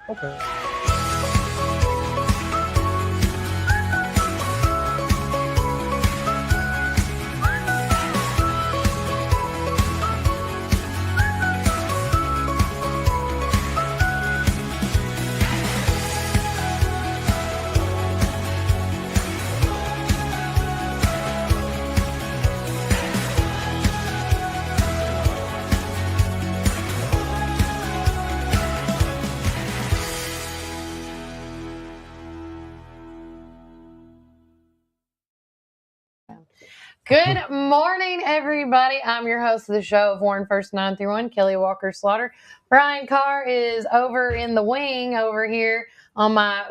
Okay. Good morning, everybody. I'm your host of the show of Warren First 931, Kelly Walker Slaughter. Brian Carr is over in the wing over here on my,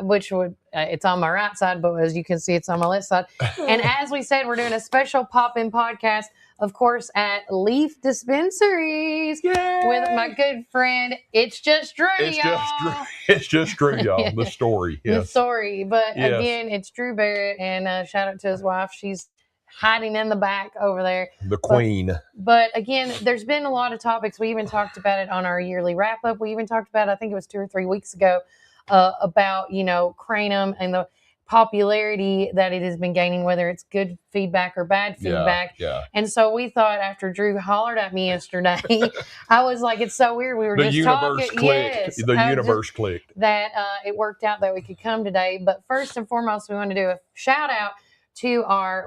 it's on my right side, but as you can see, it's on my left side. And as we said, we're doing a special pop-in podcast, of course, at LLEAF Dispensaries. Yay! With my good friend, It's Just Drew, y'all. It's just Drew, y'all. The story. Yes. The story. But Yes. again, it's Drew Barrett, and shout out to his wife. She's hiding in the back over there. The queen. But again, there's been a lot of topics. We even talked about it on our yearly wrap-up. We even talked about, I think it was 2 or 3 weeks ago, about, Kratom and the popularity that it has been gaining, whether it's good feedback or bad feedback. Yeah. And so we thought, after Drew hollered at me yesterday, I was like, it's so weird. We were The just universe talking. clicked. Yes, The universe clicked. That it worked out that we could come today. But first and foremost, we want to do a shout out to our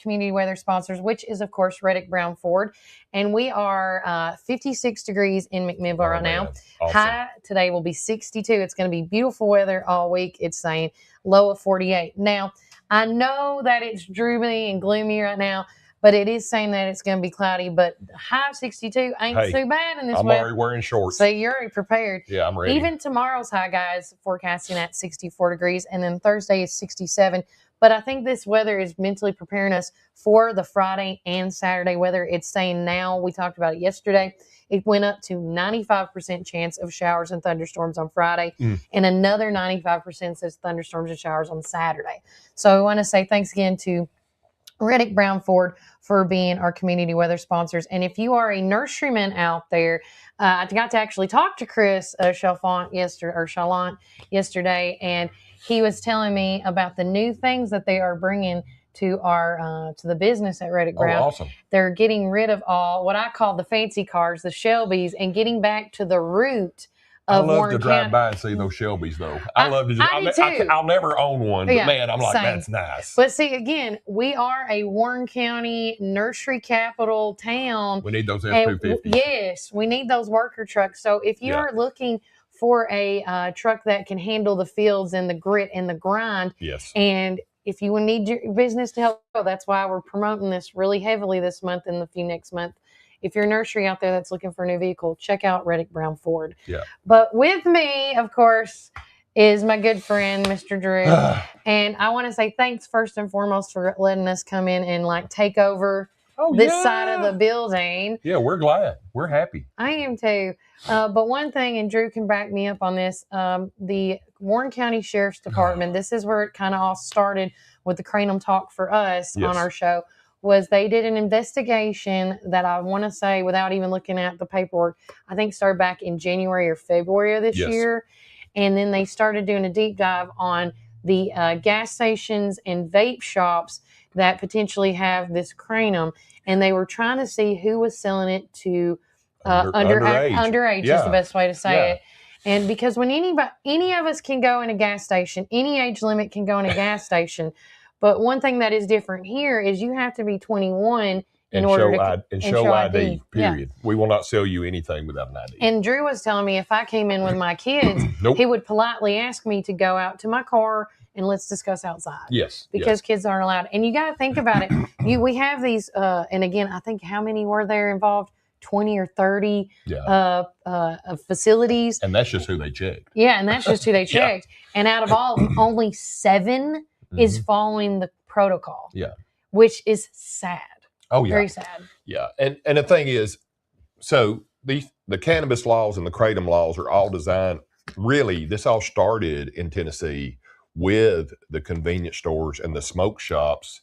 community weather sponsors, which is, of course, Reddick Brown Ford. And we are 56 degrees in McMinnville right now. Awesome. High today will be 62. It's going to be beautiful weather all week. It's saying low of 48. Now, I know that it's dreary and gloomy right now, but it is saying that it's going to be cloudy. But high of 62 ain't too bad in this weather. I'm already wearing shorts. So you're already prepared. Yeah, I'm ready. Even tomorrow's high, guys, forecasting at 64 degrees. And then Thursday is 67. But I think this weather is mentally preparing us for the Friday and Saturday weather. It's saying now, we talked about it yesterday, it went up to 95% chance of showers and thunderstorms on Friday, and another 95% says thunderstorms and showers on Saturday. So I want to say thanks again to Reddick Brown Ford for being our community weather sponsors. And if you are a nurseryman out there, I got to actually talk to Chris Chalfant yesterday, and he was telling me about the new things that they are bringing to our to the business at Reddick Brown. Oh, awesome. They're getting rid of all what I call the fancy cars, the Shelbys, and getting back to the root of I love Warren to drive County. by and see those Shelbys, though. I love to. I do too. I'll never own one, but man, I'm like, same. That's nice. But see, again, we are a Warren County nursery capital town. We need those F-250s. Yes, we need those worker trucks. So if you are looking for a truck that can handle the fields and the grit and the grind, yes, and if you need your business to help, that's why we're promoting this really heavily this month and the few next month. If you're a nursery out there that's looking for a new vehicle, check out Reddick Brown Ford. Yeah. But with me, of course, is my good friend, Mr. Drew. And I want to say thanks first and foremost for letting us come in and take over this side of the building. Yeah, we're glad. We're happy. I am too. But one thing, and Drew can back me up on this, the Warren County Sheriff's Department, this is where it kind of all started with the Kratom Talk for us on our show, was they did an investigation that I want to say, without even looking at the paperwork, I think started back in January or February of this year. And then they started doing a deep dive on the gas stations and vape shops that potentially have this kratom. And they were trying to see who was selling it to underage is the best way to say it. And because when any of us can go in a gas station, any age limit can go in a gas station. But one thing that is different here is you have to be 21 in order to show ID. Period. We will not sell you anything without an ID. And Drew was telling me if I came in with my kids, he would politely ask me to go out to my car and let's discuss outside. Yes. Because kids aren't allowed. And you got to think about it. We have these, and again, I think how many were there involved? 20 or 30 facilities. And that's just who they checked. Yeah, and that's just who they checked. And out of all, only 7 is following the protocol. Yeah. Which is sad. Oh, yeah. Very sad. Yeah. And the thing is, so the cannabis laws and the kratom laws are all designed, really, this all started in Tennessee with the convenience stores and the smoke shops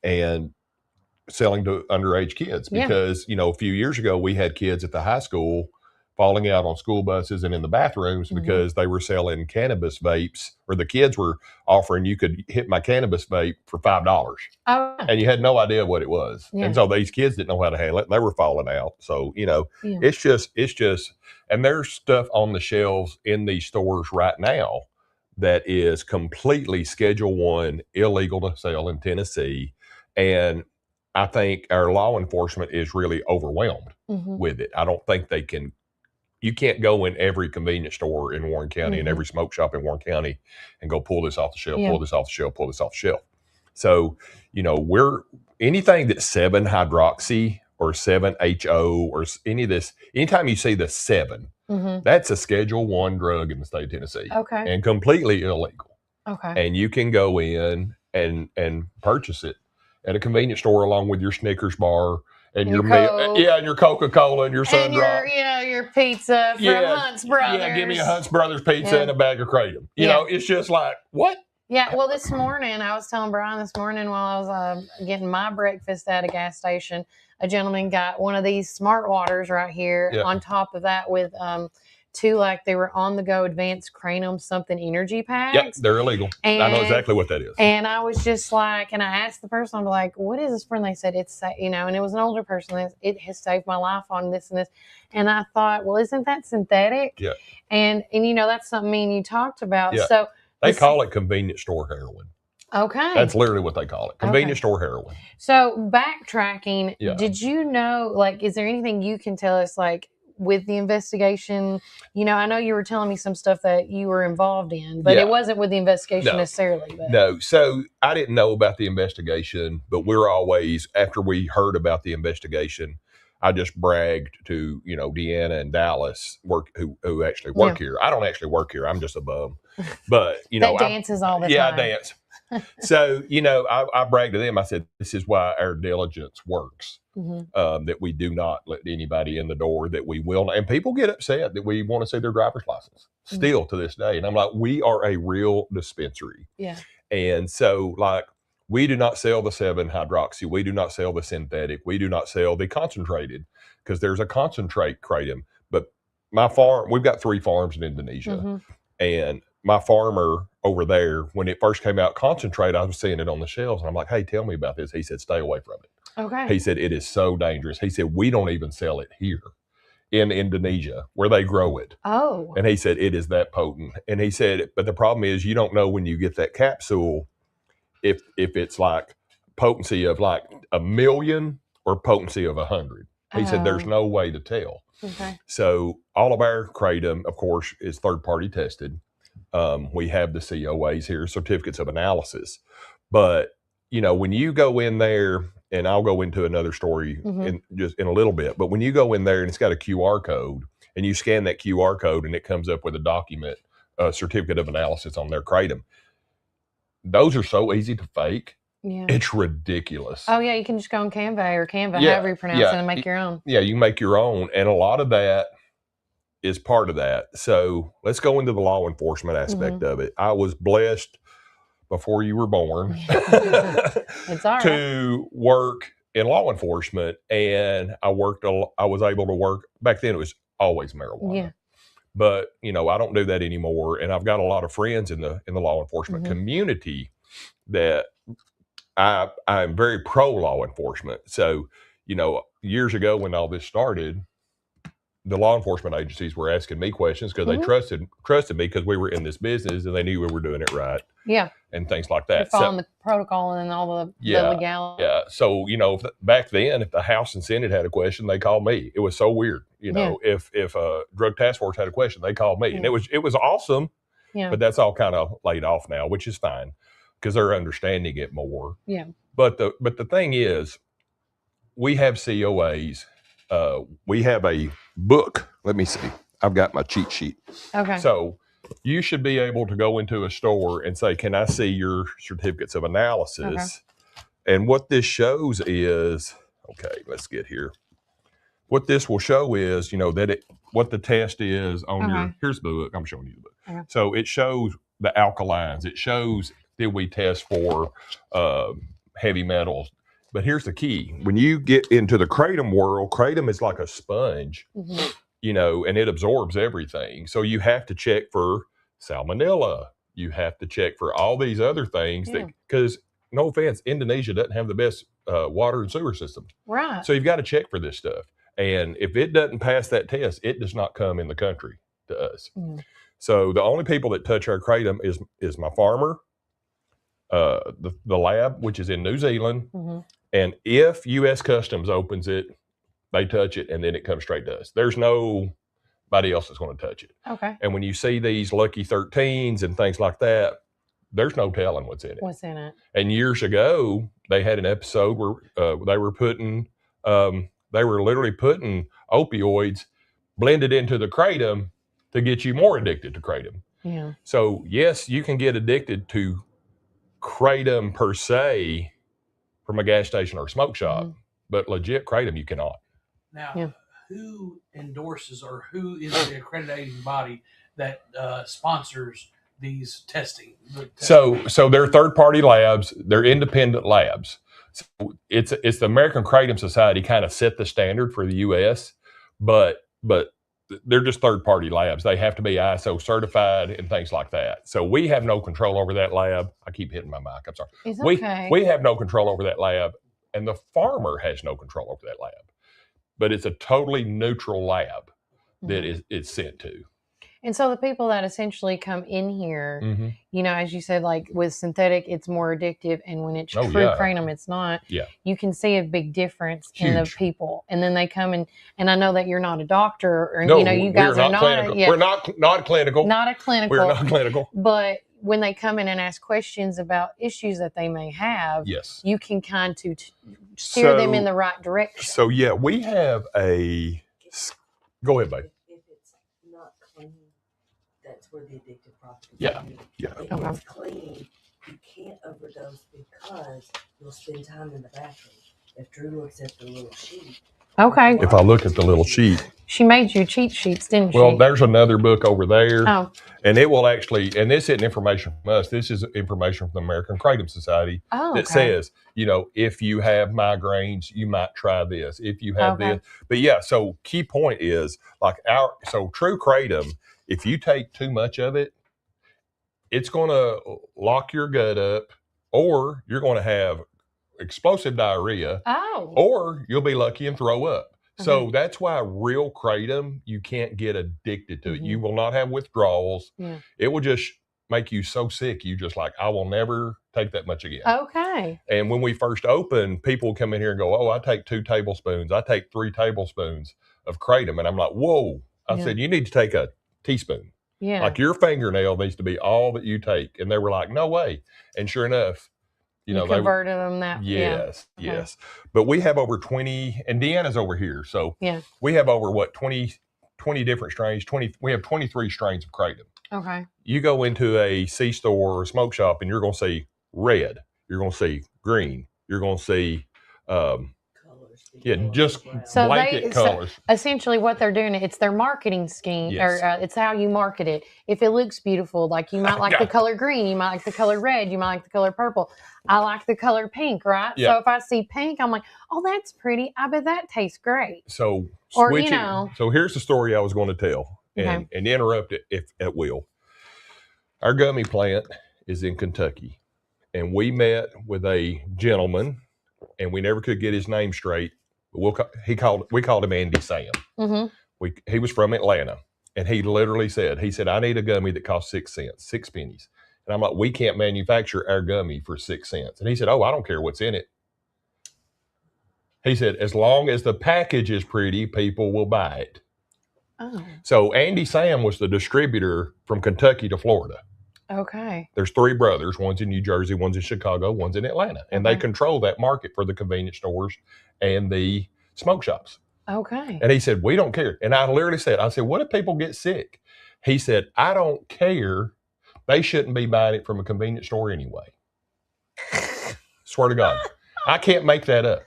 and selling to underage kids. Because, a few years ago, we had kids at the high school falling out on school buses and in the bathrooms because they were selling cannabis vapes, or the kids were offering you could hit my cannabis vape for $5. Oh. And you had no idea what it was. Yeah. And so these kids didn't know how to handle it. And they were falling out. So, it's just, and there's stuff on the shelves in these stores right now that is completely Schedule 1 illegal to sell in Tennessee. And I think our law enforcement is really overwhelmed with it. I don't think you can't go in every convenience store in Warren County and every smoke shop in Warren County and go pull this off the shelf, pull this off the shelf, pull this off the shelf. So, we're anything that's 7-hydroxy or 7-HO or any of this, anytime you see the 7, that's a Schedule 1 drug in the state of Tennessee. Okay. And completely illegal. Okay. And you can go in and purchase it at a convenience store along with your Snickers bar and your milk, and your Coca-Cola and your Sun-Drop. And your pizza from Hunt's Brothers. Yeah, give me a Hunt's Brothers pizza and a bag of Kratom. You know, it's just like, what? Yeah, well, this morning, I was telling Brian this morning while I was getting my breakfast at a gas station, a gentleman got one of these Smart Waters right here on top of that with 2, like they were on the go advanced Kratom something energy packs. Yep, they're illegal. And I know exactly what that is. And I was just like, and I asked the person, I'm like, what is this for? And they said, it's, and it was an older person. It has saved my life on this and this. And I thought, well, isn't that synthetic? Yeah. And that's something me and you talked about. Yeah. So they call it convenience store heroin. Okay. That's literally what they call it. Convenience store heroin. So backtracking, did you know, like, is there anything you can tell us, like, with the investigation? I know you were telling me some stuff that you were involved in, but it wasn't with the investigation necessarily. But. No. So I didn't know about the investigation, but we're always, after we heard about the investigation, I just bragged to, Deanna and Dallas who actually work here. I don't actually work here. I'm just a bum. But, that dances all the time. Yeah, I dance. So, I bragged to them. I said, this is why our diligence works, that we do not let anybody in the door, that we will not. And people get upset that we want to see their driver's license still to this day. And I'm like, we are a real dispensary. Yeah. And so, like, we do not sell the 7-hydroxy. We do not sell the synthetic. We do not sell the concentrated, because there's a concentrate kratom. But my farm, we've got 3 farms in Indonesia. And my farmer over there, when it first came out concentrate, I was seeing it on the shelves. And I'm like, hey, tell me about this. He said, stay away from it. Okay. He said, it is so dangerous. He said, we don't even sell it here in Indonesia where they grow it. Oh. And he said, it is that potent. And he said, but the problem is you don't know when you get that capsule if it's like potency of like 1,000,000 or potency of 100. He said, there's no way to tell. Okay. So all of our kratom, of course, is third-party tested. We have the COAs here, certificates of analysis. But, when you go in there, and I'll go into another story in a little bit, but when you go in there and it's got a QR code and you scan that QR code and it comes up with a document, a certificate of analysis on their kratom, those are so easy to fake. Yeah. It's ridiculous. Oh, yeah. You can just go on Canva or Canva, however you pronounce it, and make your own. Yeah, you can make your own. And a lot of that is part of that. So let's go into the law enforcement aspect of it. I was blessed before you were born it's all right. to work in law enforcement. And I was able to work, back then it was always marijuana. Yeah. But, I don't do that anymore. And I've got a lot of friends in the law enforcement community that I'm very pro law enforcement. So, years ago when all this started, the law enforcement agencies were asking me questions because they trusted me because we were in this business and they knew we were doing it right. Yeah. And things like that. You're following the protocol and all the legality. Yeah. So, back then, if the House and Senate had a question, they called me. It was so weird. If a drug task force had a question, they called me. And it was awesome. Yeah. But that's all kind of laid off now, which is fine because they're understanding it more. Yeah. But the thing is, we have COAs. We have a book. Let me see. I've got my cheat sheet. Okay. So you should be able to go into a store and say, can I see your certificates of analysis? Okay. And what this shows is, okay, let's get here. What this will show is, what the test is on here's the book. I'm showing you the book. Okay. So it shows the alkalines. It shows, did we test for heavy metals? But here's the key. When you get into the kratom world, kratom is like a sponge and it absorbs everything. So you have to check for salmonella. You have to check for all these other things because, no offense, Indonesia doesn't have the best water and sewer system. Right. So you've got to check for this stuff. And if it doesn't pass that test, it does not come in the country to us. So the only people that touch our kratom is my farmer, the lab, which is in New Zealand. And if U.S. Customs opens it, they touch it, and then it comes straight to us. There's nobody else that's going to touch it. Okay. And when you see these Lucky 13s and things like that, there's no telling what's in it. What's in it? And years ago, they had an episode where they were literally putting opioids blended into the kratom to get you more addicted to kratom. Yeah. So yes, you can get addicted to kratom per se from a gas station or a smoke shop, but legit kratom you cannot. Now, who endorses or who is the accrediting body that sponsors these testing? So they're third-party labs. They're independent labs. So it's the American Kratom Society kind of set the standard for the U.S., but they're just third-party labs. They have to be ISO certified and things like that. So we have no control over that lab. I keep hitting my mic. I'm sorry. It's okay. We have no control over that lab, and the farmer has no control over that lab. But it's a totally neutral lab that is sent to. And so the people that essentially come in here, as you said, like with synthetic, it's more addictive. And when it's true kratom, it's not. Yeah. You can see a big difference in the people. And then they come in, and I know that you're not a doctor, or, you guys are not clinical. We're not clinical. Not a clinical. We're not clinical. But when they come in and ask questions about issues that they may have, you can kind of steer them in the right direction. So, we have a... Go ahead, babe. If it's not clean, that's where the addictive property Yeah. If it's clean, you can't overdose because you'll spend time in the bathroom. If Drew looks at the little sheet. Okay. If I look at the little sheet. She made you cheat sheets, didn't she? Well, there's another book over there. Oh. And it will actually, and this isn't information from us, this is information from the American Kratom Society that says, if you have migraines, you might try this. If you have this. But so key point is, true kratom, if you take too much of it, it's going to lock your gut up, or you're going to have explosive diarrhea, or you'll be lucky and throw up. So that's why real kratom, you can't get addicted to it. You will not have withdrawals. Yeah. It will just make you so sick. You just I will never take that much again. Okay. And when we first opened, people come in here and go, I take 2 tablespoons. I take 3 tablespoons of kratom. And I'm like, whoa. I said, you need to take a teaspoon. Yeah. Like your fingernail needs to be all that you take. And they were like, no way. And sure enough, you converted them that. Yes. But we have over 20, and Deanna's over here. So we have over 20 different strains. We have 23 strains of kratom. Okay. You go into a C-store or a smoke shop and you're going to see red. You're going to see green. You're going to see, just blanket colors. So essentially what they're doing, it's their marketing scheme, or it's how you market it. If it looks beautiful, like you might like the color green, you might like the color red, you might like the color purple. I like the color pink, right? Yeah. So if I see pink, I'm like, oh, that's pretty. I bet that tastes great. So so here's the story I was going to tell, and interrupt it if at will. Our gummy plant is in Kentucky, and we met with a gentleman, and we never could get his name straight. We called him Andy Sam. He was from Atlanta, and he literally said, I need a gummy that costs 6 cents, 6 pennies. And I'm like, we can't manufacture our gummy for 6 cents. And he said, I don't care what's in it. He said, as long as the package is pretty, people will buy it. Oh. So Andy Sam was the distributor from Kentucky to Florida. Okay. There's 3 brothers. One's in New Jersey, one's in Chicago, one's in Atlanta. And they control that market for the convenience stores and the smoke shops. Okay. And he said, we don't care. And I literally said, what if people get sick? He said, I don't care. They shouldn't be buying it from a convenience store anyway. Swear to God. I can't make that up.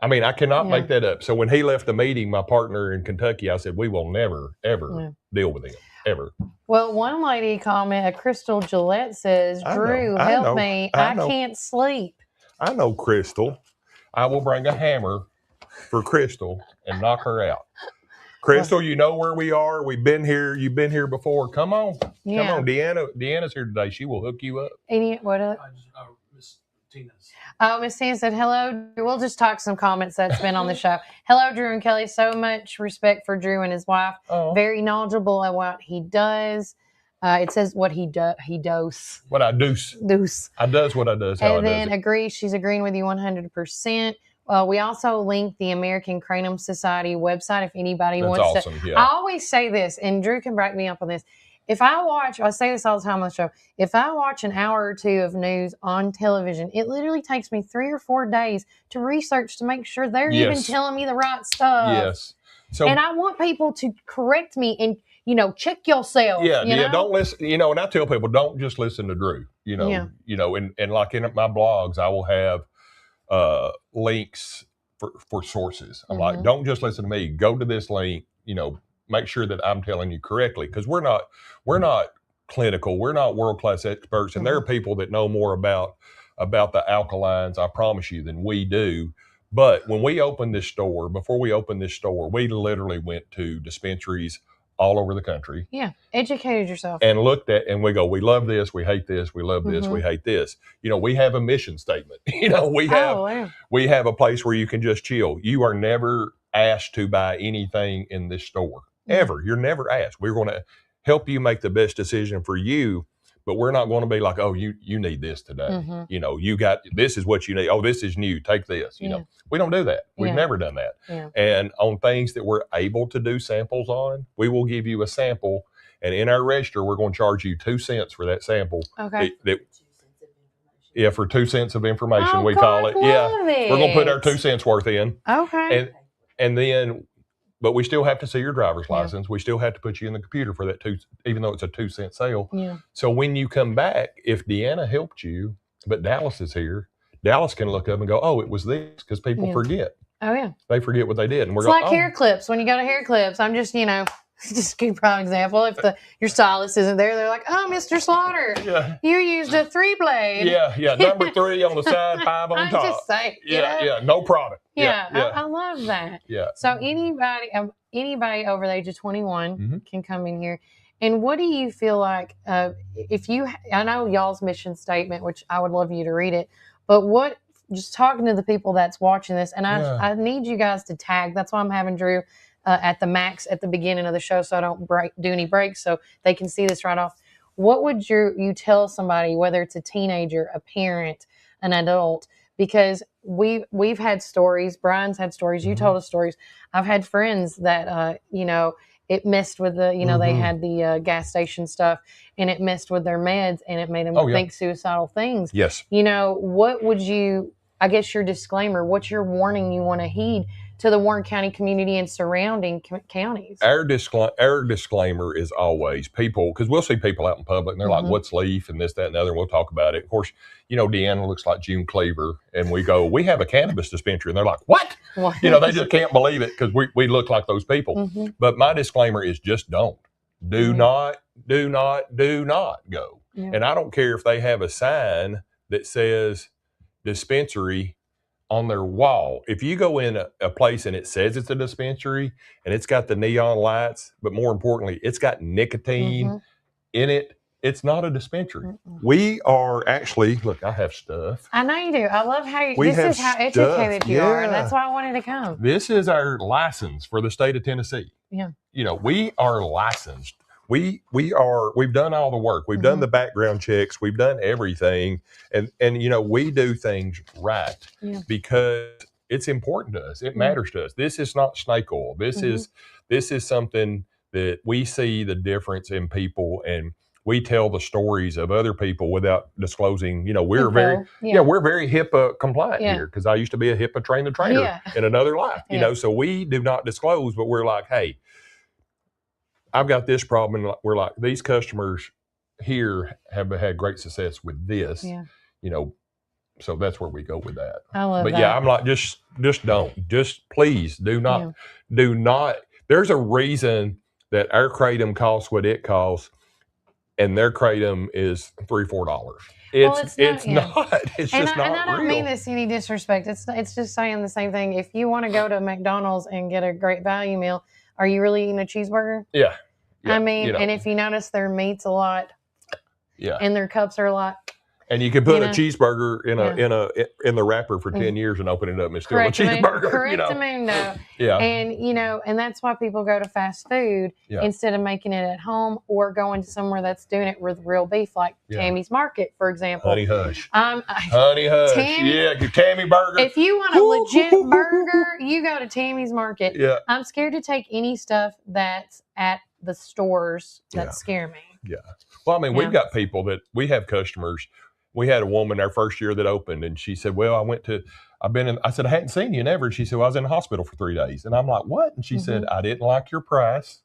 I cannot make that up. So when he left the meeting, my partner in Kentucky, I said, we will never, ever deal with him. Ever. Well, one lady commented, Crystal Gillette says, Drew, help me. I can't sleep. I know Crystal. I will bring a hammer for Crystal and knock her out. Crystal, you know where we are. We've been here. You've been here before. Come on. Yeah. Come on. Deanna's here today. She will hook you up. What up? Miss Tina's. Oh, Miss Tina said, hello. We'll just talk some comments that's been on the show. Hello, Drew and Kelly. So much respect for Drew and his wife. Oh. Very knowledgeable at what he does. It says what he does. What I does. I does what I does. How and I then does it. agrees. She's agreeing with you 100%. We also link the American Kratom Society website if anybody That's wants awesome. to. Yeah. I always say this, and Drew can back me up on this. If I say this all the time on the show, if I watch an hour or two of news on television, it literally takes me 3 or 4 days to research to make sure they're even telling me the right stuff. Yes. So, and I want people to correct me and, check yourself. Yeah. Don't listen, and I tell people, don't just listen to Drew, and like in my blogs, I will have links for sources. I'm like, don't just listen to me. Go to this link, make sure that I'm telling you correctly, because we're not clinical, we're not world-class experts, and there are people that know more about the alkalines, I promise you, than we do. But when we opened this store, before we opened this store, we literally went to dispensaries all over the country. Yeah, educated yourself. And looked at, and we go, we love this, we hate this, we love this, we hate this. We have a mission statement. We have a place where you can just chill. You are never asked to buy anything in this store. Ever. You're never asked. We're going to help you make the best decision for you, but we're not going to be like, oh, you need this today. You got, this is what you need. Oh, this is new. Take this. We don't do that. We've never done that. Yeah. And on things that we're able to do samples on, we will give you a sample, and in our register, we're going to charge you 2 cents for that sample. Okay. For 2 cents of information, we God, call it. Yeah. it. We're going to put our 2 cents worth in. Okay. And then, but we still have to see your driver's license. We still have to put you in the computer for that even though it's a 2 cent sale. Yeah. So when you come back, if Deanna helped you, but Dallas is here, Dallas can look up and go, oh, it was this, because people forget. Oh, yeah. They forget what they did. And it's like hair clips. When you go to hair clips, I'm just, just a good prime example. If your stylist isn't there, they're like, oh, Mr. Slaughter, you used a 3-blade. Yeah. Number 3 on the side, 5 on top. I'm just saying. Yeah. No product. Yeah. I love that. Yeah. So anybody over the age of 21 can come in here. And what do you feel like, I know y'all's mission statement, which I would love you to read it, but just talking to the people that's watching this, and I need you guys to tag. That's why I'm having Drew at the max at the beginning of the show, so I don't do any breaks, so they can see this right off. What would you tell somebody, whether it's a teenager, a parent, an adult? Because we've had stories. Brian's had stories. You told us stories. I've had friends that it messed with the they had the gas station stuff, and it messed with their meds, and it made them think suicidal things. Yes. What would you? I guess your disclaimer. What's your warning you want to heed to the Warren County community and surrounding counties? Our disclaimer is always people, because we'll see people out in public and they're like, what's LLEAF and this, that, and the other, and we'll talk about it. Of course, Deanna looks like June Cleaver, and we go, we have a cannabis dispensary, and they're like, what? They just can't believe it because we look like those people. But my disclaimer is just don't. Do not go. Yeah. And I don't care if they have a sign that says dispensary on their wall. If you go in a place and it says it's a dispensary and it's got the neon lights, but more importantly, it's got nicotine in it, it's not a dispensary. We are actually, look, I have stuff. I know you do. I love how this is how educated you are, and that's why I wanted to come. This is our license for the state of Tennessee. Yeah. We are licensed. We've done all the work. We've done the background checks. We've done everything. And we do things right because it's important to us. It matters to us. This is not snake oil. This is something that we see the difference in people, and we tell the stories of other people without disclosing. We're very HIPAA compliant here, because I used to be a HIPAA train the trainer in another life. So we do not disclose, but we're like, hey, I've got this problem, and we're like, these customers here have had great success with this, so that's where we go with that. I love that. But I'm like, just don't. Just please do not. There's a reason that our kratom costs what it costs, and their kratom is $3-4. It's not. It's just not real. And I don't mean this any disrespect. It's just saying the same thing. If you want to go to McDonald's and get a great value meal, are you really eating a cheeseburger? Yeah. I mean, and if you notice their meat's a lot, and their cups are a lot. And you can put a cheeseburger in the wrapper for 10 years and open it up and it's still a cheeseburger. Correctamundo. Yeah. And and that's why people go to fast food instead of making it at home or going to somewhere that's doing it with real beef, like Tammy's Market, for example. Honey Hush. Honey Hush. Your Tammy burger. If you want a legit burger, you go to Tammy's Market. Yeah. I'm scared to take any stuff that's at the stores that scare me. Yeah. Well, I mean, we've got people that we have customers. We had a woman our first year that opened, and she said, well, I said, I hadn't seen you never. And she said, well, I was in the hospital for 3 days. And I'm like, what? And she said, I didn't like your price.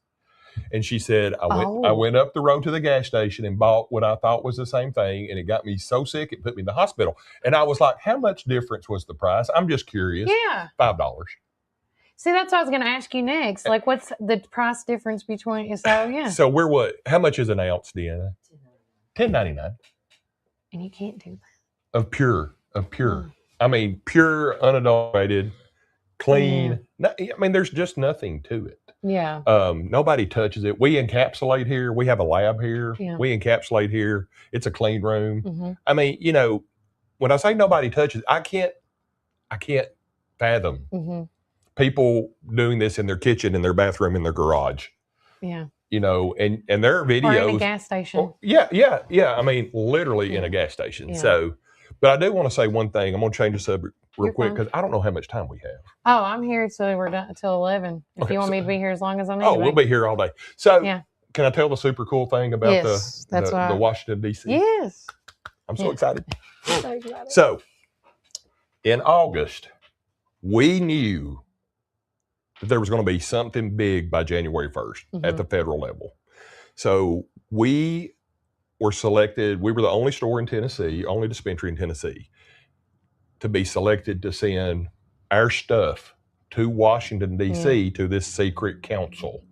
And she said, I went up the road to the gas station and bought what I thought was the same thing. And it got me so sick, it put me in the hospital. And I was like, how much difference was the price? I'm just curious. Yeah. $5. See, that's what I was going to ask you next. Like, what's the price difference between? So we're what? How much is an ounce, Deanna? $10.99. And you can't do Of that. pure. I mean, pure, unadulterated, clean. I mean, there's just nothing to it. Yeah. Nobody touches it. We encapsulate here. We have a lab here. Yeah. We encapsulate here. It's a clean room. I mean, when I say nobody touches it, I can't fathom people doing this in their kitchen, in their bathroom, in their garage. Yeah. And there are videos. Or in a gas station. Yeah. I mean, literally in a gas station. Yeah. So, but I do want to say one thing. I'm going to change the subject real quick because I don't know how much time we have. Oh, I'm here till we're done till 11. If you want me to be here as long as I need. Oh, we'll be here all day. So, can I tell the super cool thing about the Washington D.C.? Yes. I'm so excited. So, in August, we knew that there was going to be something big by January 1st at the federal level. So we were selected. We were the only store in Tennessee, only dispensary in Tennessee, to be selected to send our stuff to Washington, D.C. to this secret council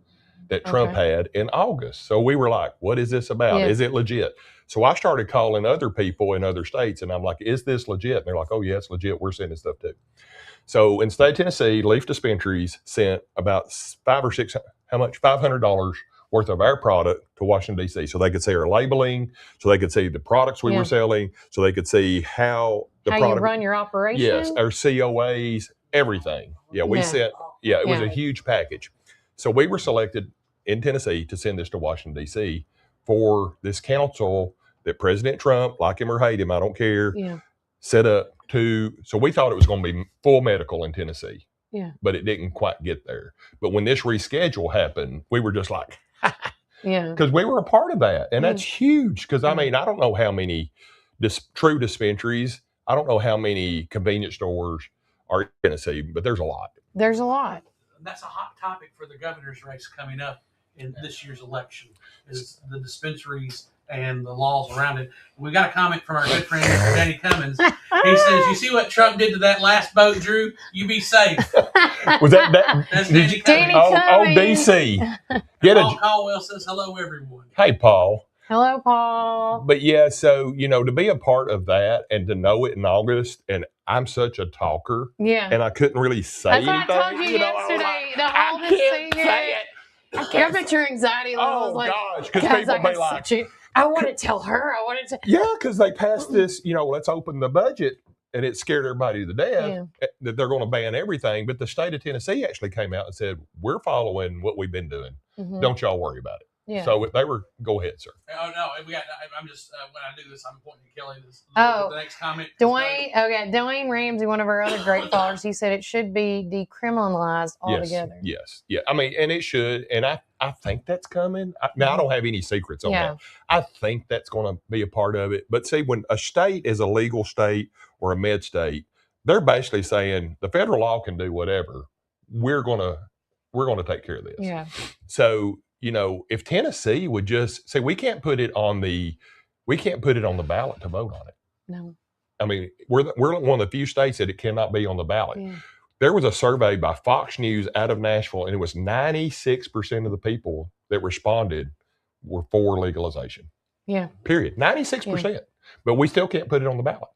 that Trump had in August. So we were like, what is this about? Yeah. Is it legit? So I started calling other people in other states, and I'm like, is this legit? And they're like, oh, yeah, it's legit. We're sending stuff too. So in the state of Tennessee, LLEAF Dispensaries sent about $500 worth of our product to Washington, D.C. so they could see our labeling, so they could see the products we were selling, so they could see how the product, you run your operation. Yes, our COAs, everything. Yeah, we sent, it was a huge package. So we were selected in Tennessee to send this to Washington, D.C. for this council that President Trump, like him or hate him, I don't care, set up so we thought it was going to be full medical in Tennessee. Yeah. But it didn't quite get there. But when this reschedule happened, we were just like, because we were a part of that. And that's huge. Because I mean, I don't know how many true dispensaries, I don't know how many convenience stores are in Tennessee, but there's a lot. There's a lot. That's a hot topic for the governor's race coming up in this year's election, is the dispensaries and the laws around it. We got a comment from our good friend Mr. Danny Cummins. He says, "You see what Trump did to that last boat, Drew? You be safe." Was that? That's Danny Cummins. Oh, DC. Paul Caldwell says hello, everyone. Hey, Paul. Hello, Paul. But so to be a part of that and to know it in August, and I'm such a talker, and I couldn't really say anything. That's what I told you yesterday. The whole thing. I bet your anxiety level was like, gosh, because people be like, I want to tell her. I want to. Yeah, because they passed this, let's open the budget, and it scared everybody to death that they're going to ban everything. But the state of Tennessee actually came out and said, we're following what we've been doing. Don't y'all worry about it. Yeah. So they were, go ahead, sir. Oh, no, I'm just, when I do this, I'm pointing to Kelly. The next comment. Dwayne Ramsey, one of our other great followers, he said it should be decriminalized altogether. Yes. Yeah. I mean, and it should. And I think that's coming. Now, I don't have any secrets on that. I think that's going to be a part of it. But see, when a state is a legal state or a med state, they're basically saying the federal law can do whatever. We're going to take care of this. Yeah. So, if Tennessee would just say, we can't put it on the ballot to vote on it. No. I mean, we're one of the few states that it cannot be on the ballot. Yeah. There was a survey by Fox News out of Nashville, and it was 96% of the people that responded were for legalization. Yeah. Period. 96%. Yeah. But we still can't put it on the ballot.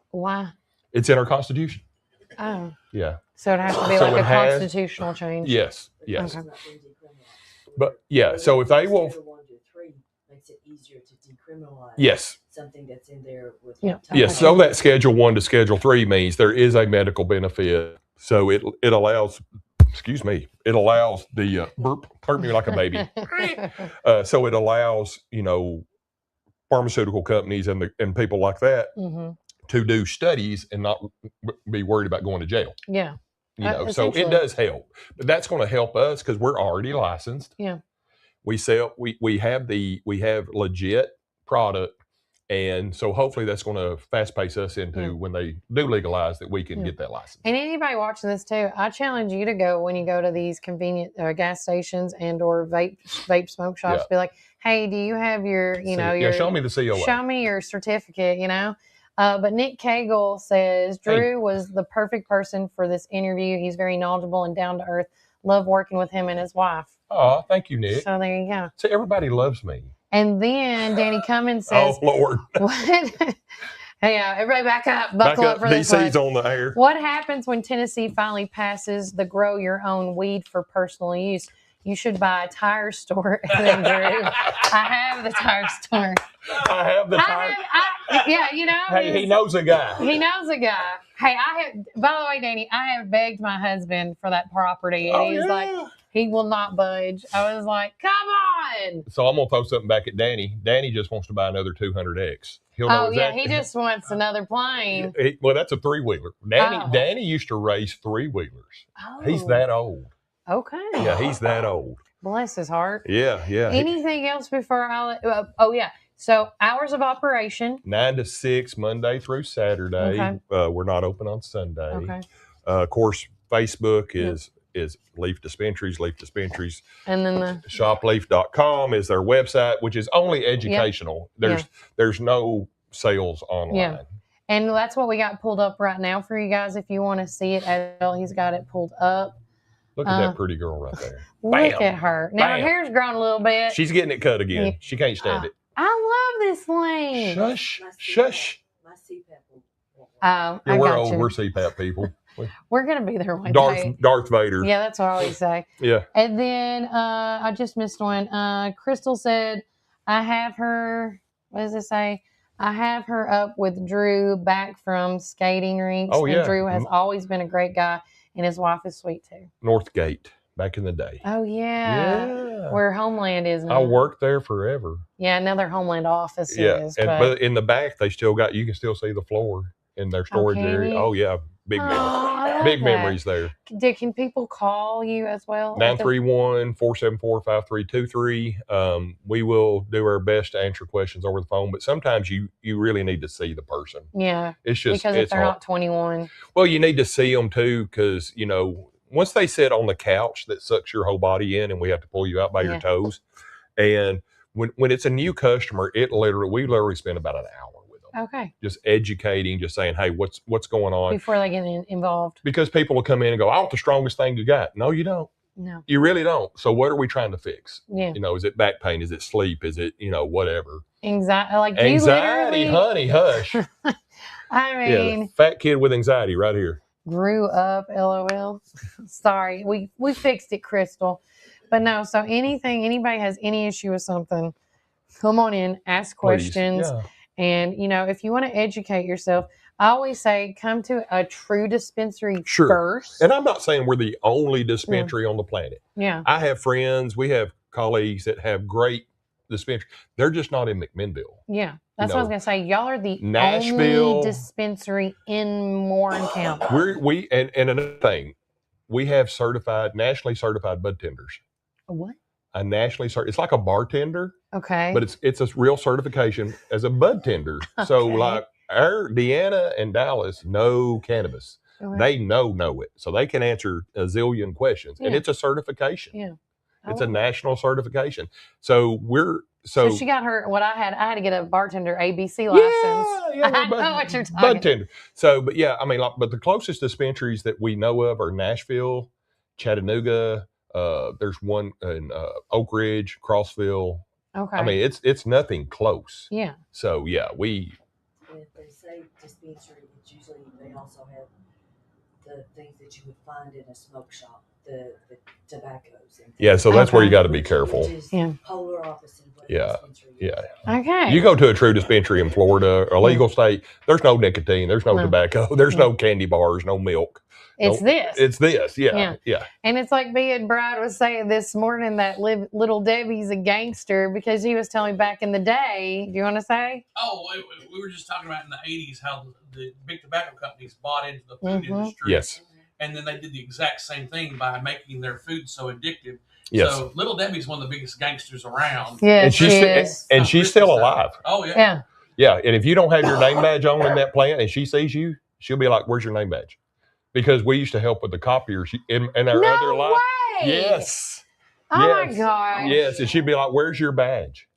Why? It's in our Constitution. Oh. Yeah. So it has to be like a constitutional change. Yes. Yes. Okay. But yeah, so if they will, Schedule 1 to 3 makes it easier to decriminalize. yes, something that's in there with. Yeah. yes. So that Schedule 1 to Schedule 3 means there is a medical benefit. So it allows. Excuse me. It allows the burp me like a baby. So it allows pharmaceutical companies and people like that to do studies and not be worried about going to jail. Yeah. So it does help, but that's going to help us because we're already licensed. Yeah. We sell. We have legit product. And so hopefully that's going to fast pace us into when they do legalize that we can get that license. And anybody watching this too, I challenge you to go when you go to these convenient gas stations and or vape smoke shops. Be like, hey, do you have your, show me the COA. Show me your certificate, But Nick Cagle says Drew was the perfect person for this interview. He's very knowledgeable and down to earth. Love working with him and his wife. Oh, thank you, Nick. So there you go. So everybody loves me. And then Danny Cummins says, "Oh Lord, what?" Hey, everybody, back up, buckle up for this. DC's on the air. What happens when Tennessee finally passes the grow your own weed for personal use? You should buy a tire store. And then Drew, I have the tire store. I have the tire. Hey, he knows a guy. He knows a guy. Hey, by the way, Danny, I have begged my husband for that property, and he's like, he will not budge. I was like, come on. So I'm going to throw something back at Danny. Danny just wants to buy another 200X. He just wants another plane. Well, that's a 3-wheeler. Danny used to race 3-wheelers. Oh. He's that old. Okay. Yeah, he's that old. Bless his heart. Yeah. Anything else before So hours of operation. 9 to 6, Monday through Saturday. Okay. We're not open on Sunday. Okay. Of course, Facebook is LLEAF Dispensaries, LLEAF Dispensaries. And then shopleaf.com is their website, which is only educational. There's no sales online. Yeah. And that's what we got pulled up right now for you guys. If you want to see it as well, he's got it pulled up. Look at that pretty girl right there. Look at her. Now her hair's grown a little bit. She's getting it cut again. She can't stand it. I love this lane. Shush. My CPAP will. Oh, yeah, we're old. We're CPAP people. We're going to be there one day. Darth Vader. Yeah, that's what I always say. Yeah. And then I just missed one. Crystal said, I have her, what does it say? I have her up with Drew back from skating rinks. Oh, yeah. And Drew has always been a great guy, and his wife is sweet too. Northgate, back in the day. Oh, yeah. Where Homeland is now. I worked there forever. Yeah, now their Homeland office is. But in the back, you can still see the floor in their storage area. Oh, yeah. Big memories there. Can people call you as well? 931-474-5323. We will do our best to answer questions over the phone, but sometimes you really need to see the person. Yeah. It's just because if they're not 21. Well, you need to see them too, because once they sit on the couch that sucks your whole body in, and we have to pull you out by your toes, and when it's a new customer, we literally spend about an hour. Okay. Just educating, just saying, hey, what's going on? Before they get involved. Because people will come in and go, I want the strongest thing you got. No, you don't. No. You really don't. So what are we trying to fix? Yeah. Is it back pain? Is it sleep? Is it, whatever? Anxiety, honey, hush. I mean. The fat kid with anxiety right here. Grew up, LOL. Sorry. We fixed it, Crystal. But no, so anybody has any issue with something, come on in, ask questions. Yeah. And, if you want to educate yourself, I always say come to a true dispensary first. And I'm not saying we're the only dispensary on the planet. Yeah. I have friends, we have colleagues that have great dispensaries. They're just not in McMinnville. Yeah. That's what I was going to say. Y'all are the Nashville, only dispensary in Warren County. And another thing, we have nationally certified bud tenders. A what? A nationally certified, it's like a bartender. Okay. But it's a real certification as a bud tender. So like our Deanna and Dallas know cannabis. Okay. They know it. So they can answer a zillion questions. Yeah. And it's a certification. Yeah. It's a national certification. So So she got I had to get a bartender ABC license. Yeah, I know what you're talking bud tender. So, but yeah, but the closest dispensaries that we know of are Nashville, Chattanooga. There's one in Oak Ridge, Crossville. Okay. I mean, it's nothing close. Yeah. So yeah, If they say dispensary, it's usually they also have the things that you would find in a smoke shop. the tobaccos. And Yeah, so that's where you Okay. got to be careful. Which is Yeah. polar opposite of what Yeah, dispensary is. yeah. Okay. You go to a true dispensary in Florida, a legal state, there's no nicotine, there's no tobacco, there's no candy bars, no milk. It's this. It's this, yeah. And it's like me and Brad was saying this morning that Little Debbie's a gangster because he was telling me back in the day. Do you want to say? Oh, we were just talking about in the 80s how the big tobacco companies bought into the food Mm-hmm. industry. Yes. And then they did the exact same thing by making their food so addictive. Yes. So Little Debbie's one of the biggest gangsters around. Yes, and she's still alive. Oh, yeah. Yeah. Yeah, and if you don't have your name badge on in that plant and she sees you, she'll be like, "Where's your name badge?" Because we used to help with the copiers in our No other life. way. Yes. Oh yes. my gosh. Yes, and she'd be like, "Where's your badge?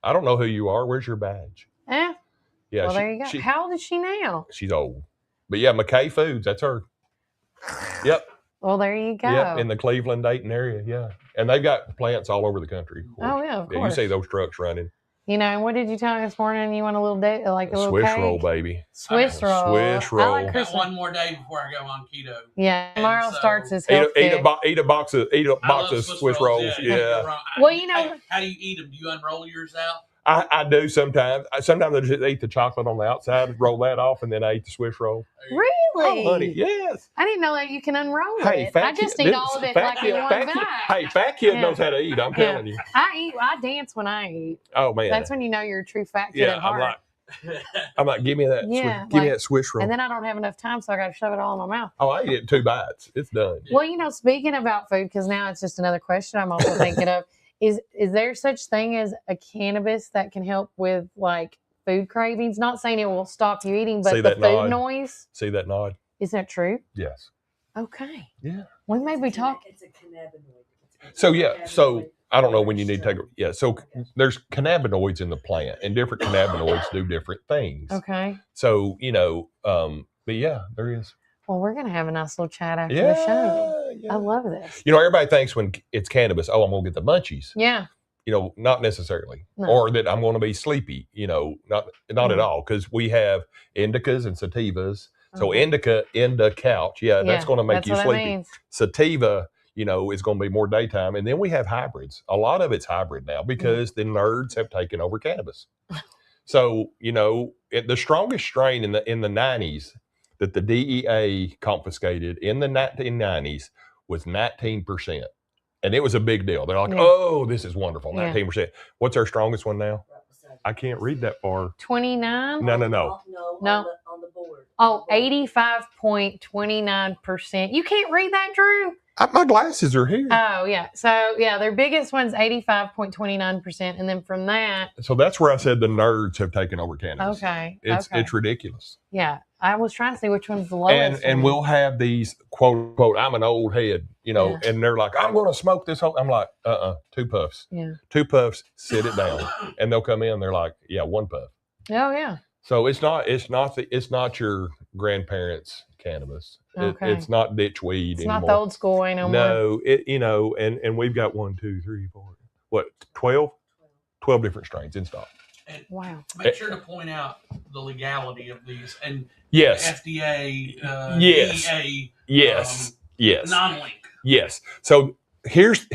I don't know who you are. Where's your badge?" Eh. Yeah. Well, there you go. How old is she now? She's old, but yeah, McKay Foods. That's her. Yep. Well, there you go. Yep, in the Cleveland, Dayton area. Yeah, and they've got plants all over the country. Of course. Oh yeah, of Yeah, course. you see those trucks running. You know, and what did you tell me this morning? You want a little day, like a little Swiss cake? roll, baby. Swiss roll. Swiss I roll. like I got Christmas. one more day before I go on keto. Yeah, And tomorrow so- starts his Eat health kick. a box of I love Swiss rolls. you can't go wrong. Well, you know- Hey, how do you eat them? Do you unroll yours out? I do sometimes. Sometimes I just eat the chocolate on the outside, roll that off, and then I eat the Swiss roll. Really? Oh, honey, yes. I didn't know that you can unroll Hey, it. I just eat all of it like in one bite. Hey, fat kid Yeah. knows how to eat. I'm Yeah. telling you. I dance when I eat. Oh man, That's when you know you're a true fat kid yeah. at heart. I'm like, give me that. Yeah, give me like- that Swiss roll. And then I don't have enough time, so I got to shove it all in my mouth. Oh, I eat it in 2 bites. It's done. Well, you know, speaking about food, because now it's just another question I'm also thinking of. Is there such thing as a cannabis that can help with like food cravings? Not saying it will stop you eating, but See the that food nod? noise. See that nod? Is that true? Yes. Okay. Yeah. When may we talk? It's a cannabinoid. So yeah. So I don't know when you need to take it. Yeah. So there's cannabinoids in the plant, and different cannabinoids do different things. Okay. So but yeah, there is. Well, we're gonna have a nice little chat after the show. Yeah. I love this. Everybody thinks when it's cannabis, oh, I'm gonna get the munchies. Yeah. Not necessarily, No. or that I'm going to be sleepy. Not at Mhm. all, because we have indicas and sativas. So Okay. indica couch, that's going to make that's you what sleepy. That means. Sativa, is going to be more daytime, and then we have hybrids. A lot of it's hybrid now because the nerds have taken over cannabis. So the strongest strain in the 90s that the DEA confiscated in the 1990s was 19%. And it was a big deal. They're like, Yeah. oh, this is wonderful, Yeah. 19%. What's our strongest one now? I can't read that far. 29. No. No. On the board. Oh, 85.29%. You can't read that, Drew? My glasses are here. Oh, yeah. So, yeah, their biggest one's 85.29%. And then from that, So that's where I said the nerds have taken over cannabis. okay. It's ridiculous. Yeah. I was trying to see which one's the lowest. And one. we'll have these quote unquote, I'm an old head, Yeah. and they're like, I'm going to smoke this whole. I'm like, 2 puffs. Yeah. 2 puffs, sit it down. And they'll come in, they're like, yeah, 1 puff. Oh, yeah. So it's not your grandparents' cannabis. Okay. It's not ditch weed It's anymore. not the old school way no more. No, and we've got 1, 2, 3, 4, 12 different strains in stock. And Wow. make sure to point out the legality of these and Yes, FDA, Yes. DEA, yes, yes, non-link. yes. So here's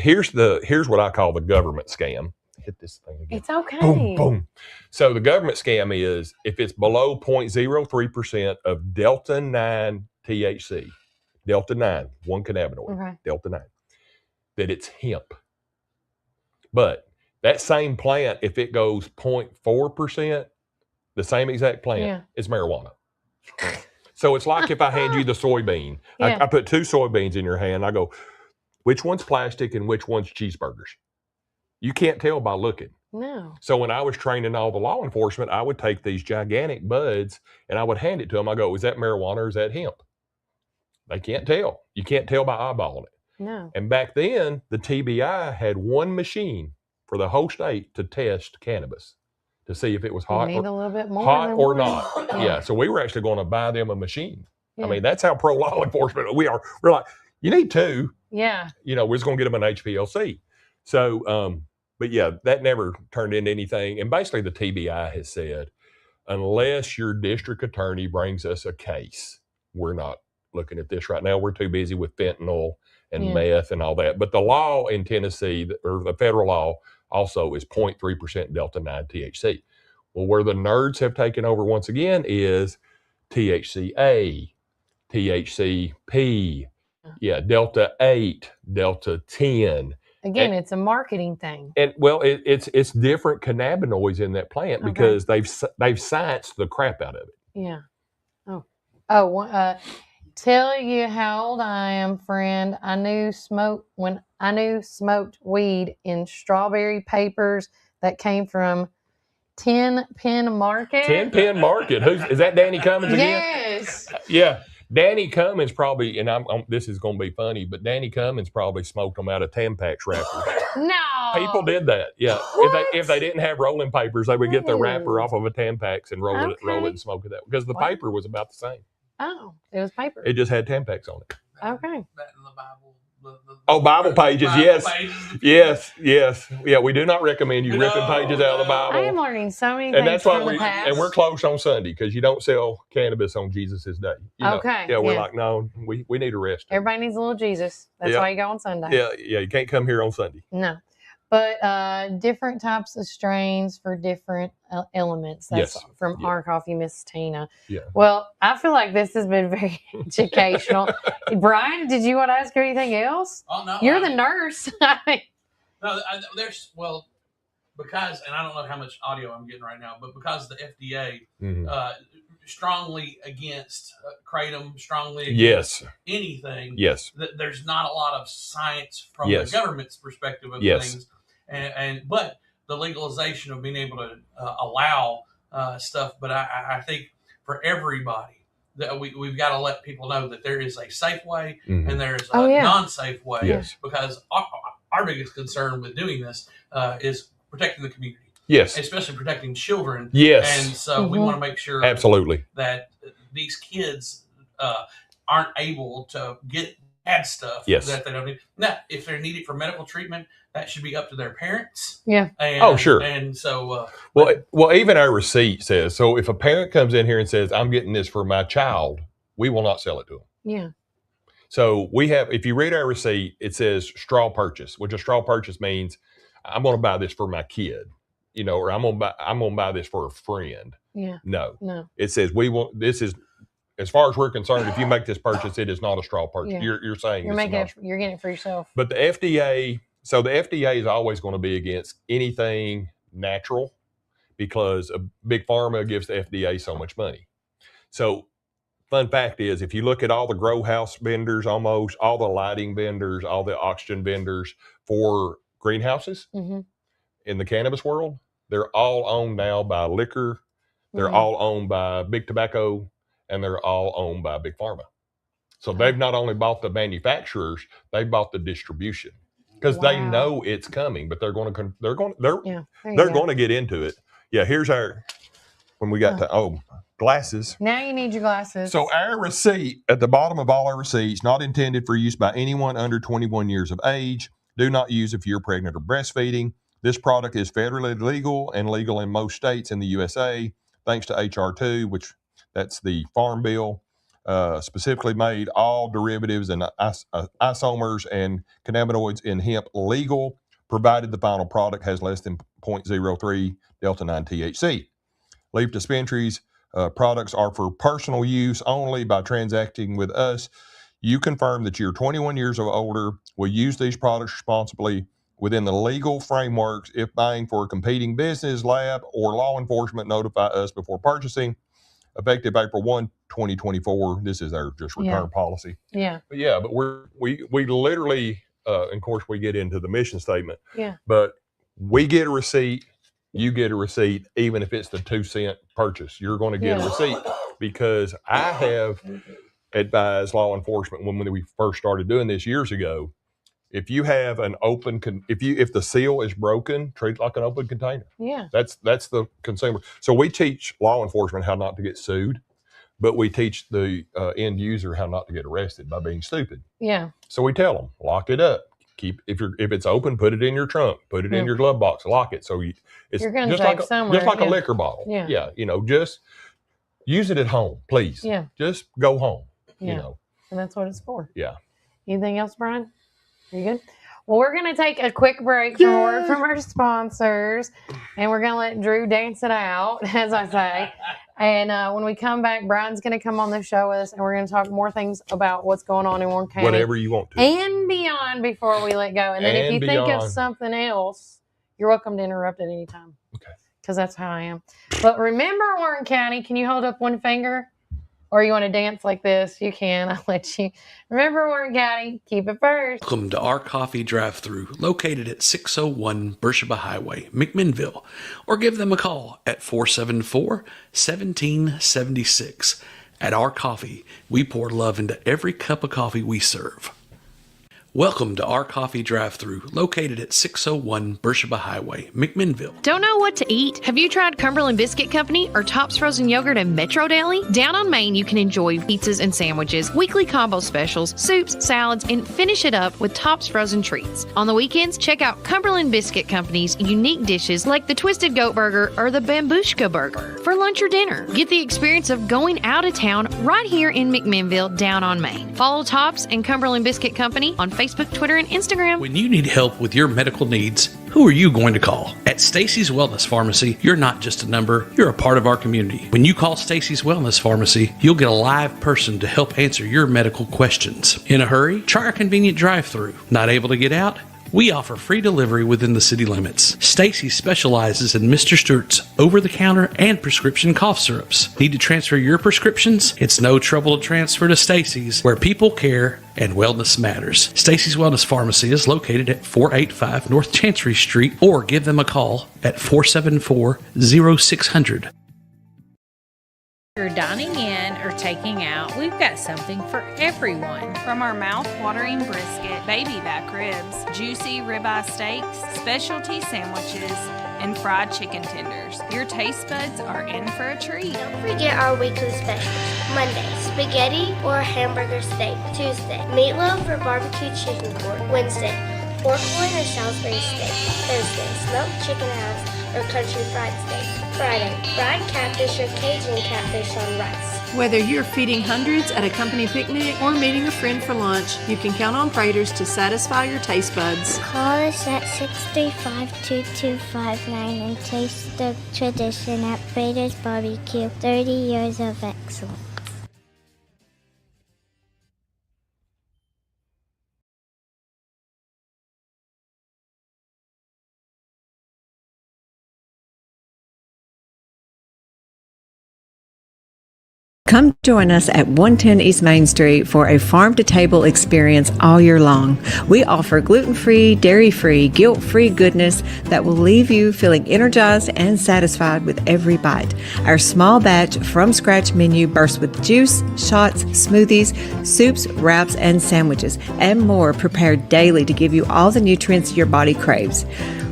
what I call the government scam. Hit this thing again. It's okay. Boom, boom. So the government scam is if it's below 0.03% of Delta 9 THC, Delta 9, one cannabinoid, Okay. Delta 9, that it's hemp. But that same plant, if it goes 0.4%, the same exact plant, Yeah. is marijuana. So it's like if I hand you the soybean. Yeah. I put 2 soybeans in your hand. I go, which one's plastic and which one's cheeseburgers? You can't tell by looking. No. So when I was training all the law enforcement, I would take these gigantic buds and I would hand it to them. I go, is that marijuana or is that hemp? They can't tell. You can't tell by eyeballing it. No. And back then, the TBI had 1 machine for the whole state to test cannabis to see if it was You hot need a little bit more. hot than or one. not. Yeah. So we were actually going to buy them a machine. Yeah. I mean, that's how pro law enforcement we are. We're like, you need 2. Yeah. We're just going to get them an HPLC. So, but yeah, that never turned into anything. And basically, the TBI has said, unless your district attorney brings us a case, we're not looking at this right now. We're too busy with fentanyl and meth and all that. But the law in Tennessee, or the federal law, also is 0.3% Delta 9 THC. Well, where the nerds have taken over once again is THCA, THCP, Delta 8, Delta 10. Again, it's a marketing thing. And well, it's different cannabinoids in that plant because they've scienced the crap out of it. Yeah. Tell you how old I am, friend. I knew smoked weed in strawberry papers that came from 10 Pin Market. 10 Pin Market. Is that Danny Cummins again? Yes. Yeah. Danny Cummins probably, and this is going to be funny, but Danny Cummins probably smoked them out of Tampax wrappers. No. People did that. Yeah. If they didn't have rolling papers, they would get the wrapper off of a Tampax and roll it and smoke it out because the paper was about the same. Oh, it was paper. It just had Tampax on it. Okay. That in the Bible. Bible pages. Yes. Yeah, we do not recommend you ripping pages out of the Bible. I am learning so many and things that's why from the past. And we're closed on Sunday because you don't sell cannabis on Jesus' day. Okay. Yeah, we're like, no, we need a rest. Everybody needs a little Jesus. That's why you go on Sunday. Yeah, you can't come here on Sunday. No. But different types of strains for different elements. That's from our coffee, Miss Tina. Yeah. Well, I feel like this has been very educational. Brian, did you want to ask her anything else? Oh, no. You're the nurse. No, because, and I don't know how much audio I'm getting right now, but because the FDA strongly against kratom, strongly against anything, there's not a lot of science from the government's perspective of things. But the legalization of being able to allow stuff, but I think for everybody that we've got to let people know that there is a safe way and there's a non-safe way, because our biggest concern with doing this is protecting the community. Yes. Especially protecting children. Yes. And so we want to make sure that these kids aren't able to get bad stuff that they don't need. Now, if they're needed for medical treatment, that should be up to their parents. Yeah. And, sure. And so, well, even our receipt says, so if a parent comes in here and says, I'm getting this for my child, we will not sell it to them. Yeah. So we have, if you read our receipt, it says straw purchase, which a straw purchase means I'm going to buy this for my kid, or I'm going to buy this for a friend. Yeah. No. It says this is, as far as we're concerned, if you make this purchase, it is not a straw purchase. Yeah. You're saying you're getting it for yourself. But the FDA is always going to be against anything natural because a big pharma gives the FDA so much money. So fun fact is, if you look at all the grow house vendors, almost all the lighting vendors, all the oxygen vendors for greenhouses in the cannabis world, they're all owned now by liquor. They're all owned by big tobacco, and they're all owned by big pharma. So they've not only bought the manufacturers, they bought the distribution because they know it's coming, but they're going to get into it. Yeah, here's when we got to glasses. Now you need your glasses. So our receipt at the bottom of all our receipts, not intended for use by anyone under 21 years of age. Do not use if you're pregnant or breastfeeding. This product is federally legal and legal in most states in the USA, thanks to HR 2, which that's the Farm Bill, specifically made all derivatives and isomers and cannabinoids in hemp legal, provided the final product has less than 0.03 Delta 9 THC. LLEAF Dispensaries products are for personal use only. By transacting with us, you confirm that you're 21 years or older, will use these products responsibly within the legal frameworks. If buying for a competing business, lab, or law enforcement, notify us before purchasing. Effective April 1, 2024. This is our just return policy. Yeah. But we literally, of course, we get into the mission statement. Yeah. But we get a receipt. You get a receipt, even if it's the 2-cent purchase. You're going to get a receipt because I have advised law enforcement when we first started doing this years ago. If you have an open, if the seal is broken, treat it like an open container. Yeah, that's the consumer. So we teach law enforcement how not to get sued, but we teach the end user how not to get arrested by being stupid. Yeah. So we tell them, lock it up. If it's open, put it in your trunk. Put it in your glove box. Lock it. So it's you're going to just like a liquor bottle. Yeah. Yeah. Just use it at home, please. Yeah. Just go home. Yeah. And that's what it's for. Yeah. Anything else, Brian? You good? Well, we're going to take a quick break from our sponsors, and we're going to let Drew dance it out, as I say. And when we come back, Brian's going to come on the show with us, and we're going to talk more things about what's going on in Warren County. Whatever you want to. And beyond before we let go. And then if you think of something else, you're welcome to interrupt at any time. Okay. Because that's how I am. But remember, Warren County, can you hold up one finger? Or you want to dance like this? You can. I'll let you. Remember, Warren County, keep it first. Welcome to Our Coffee Drive-Thru, located at 601 Beersheba Highway, McMinnville, or give them a call at 474-1776. At Our Coffee, we pour love into every cup of coffee we serve. Welcome to Our Coffee Drive-Thru, located at 601 Beersheba Highway, McMinnville. Don't know what to eat? Have you tried Cumberland Biscuit Company or Tops Frozen Yogurt and Metro Deli? Down on Main, you can enjoy pizzas and sandwiches, weekly combo specials, soups, salads, and finish it up with Tops Frozen Treats. On the weekends, check out Cumberland Biscuit Company's unique dishes like the Twisted Goat Burger or the Bambushka Burger. For lunch or dinner, get the experience of going out of town right here in McMinnville, down on Main. Follow Tops and Cumberland Biscuit Company on Facebook, Twitter, and Instagram. When you need help with your medical needs, who are you going to call? At Stacy's Wellness Pharmacy, you're not just a number, you're a part of our community. When you call Stacy's Wellness Pharmacy, you'll get a live person to help answer your medical questions. In a hurry? Try our convenient drive-thru. Not able to get out? We offer free delivery within the city limits. Stacy specializes in Mr. Stewart's over-the-counter and prescription cough syrups. Need to transfer your prescriptions? It's no trouble to transfer to Stacy's, where people care and wellness matters. Stacy's Wellness Pharmacy is located at 485 North Chancery Street, or give them a call at 474-0600. If you're dining in or taking out, we've got something for everyone. From our mouth-watering brisket, baby back ribs, juicy ribeye steaks, specialty sandwiches, and fried chicken tenders, your taste buds are in for a treat. Don't forget our weekly specials. Monday, spaghetti or hamburger steak. Tuesday, meatloaf or barbecue chicken pork. Wednesday, pork loin or Salisbury steak. Thursday, smoked chicken house or country fried steak. Friday, fried catfish or Cajun catfish on rice. Whether you're feeding hundreds at a company picnic or meeting a friend for lunch, you can count on Praters to satisfy your taste buds. Call us at 635-2259 and taste the tradition at Praters Barbecue. 30 years of excellence. Come join us at 110 East Main Street for a farm-to-table experience all year long. We offer gluten-free, dairy-free, guilt-free goodness that will leave you feeling energized and satisfied with every bite. Our small batch from-scratch menu bursts with juice, shots, smoothies, soups, wraps, and sandwiches, and more prepared daily to give you all the nutrients your body craves.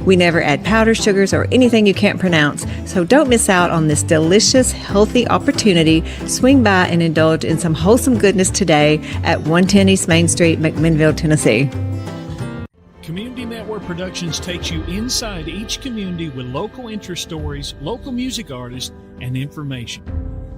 We never add powder, sugars, or anything you can't pronounce, so don't miss out on this delicious, healthy opportunity. Swing by and indulge in some wholesome goodness today at 110 East Main Street, McMinnville, Tennessee. Community Network Productions takes you inside each community with local interest stories, local music artists, and information.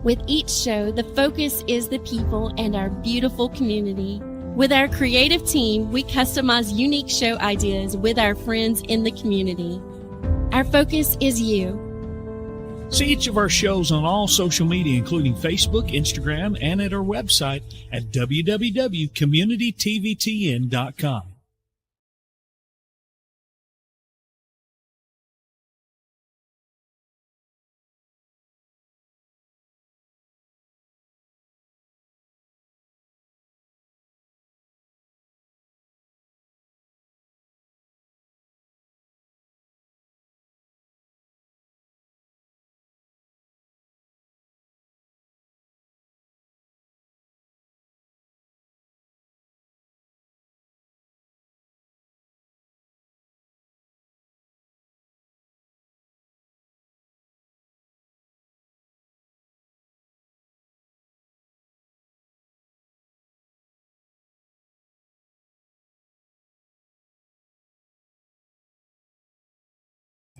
With each show, the focus is the people and our beautiful community. With our creative team, we customize unique show ideas with our friends in the community. Our focus is you. See each of our shows on all social media, including Facebook, Instagram, and at our website at www.communitytvtn.com.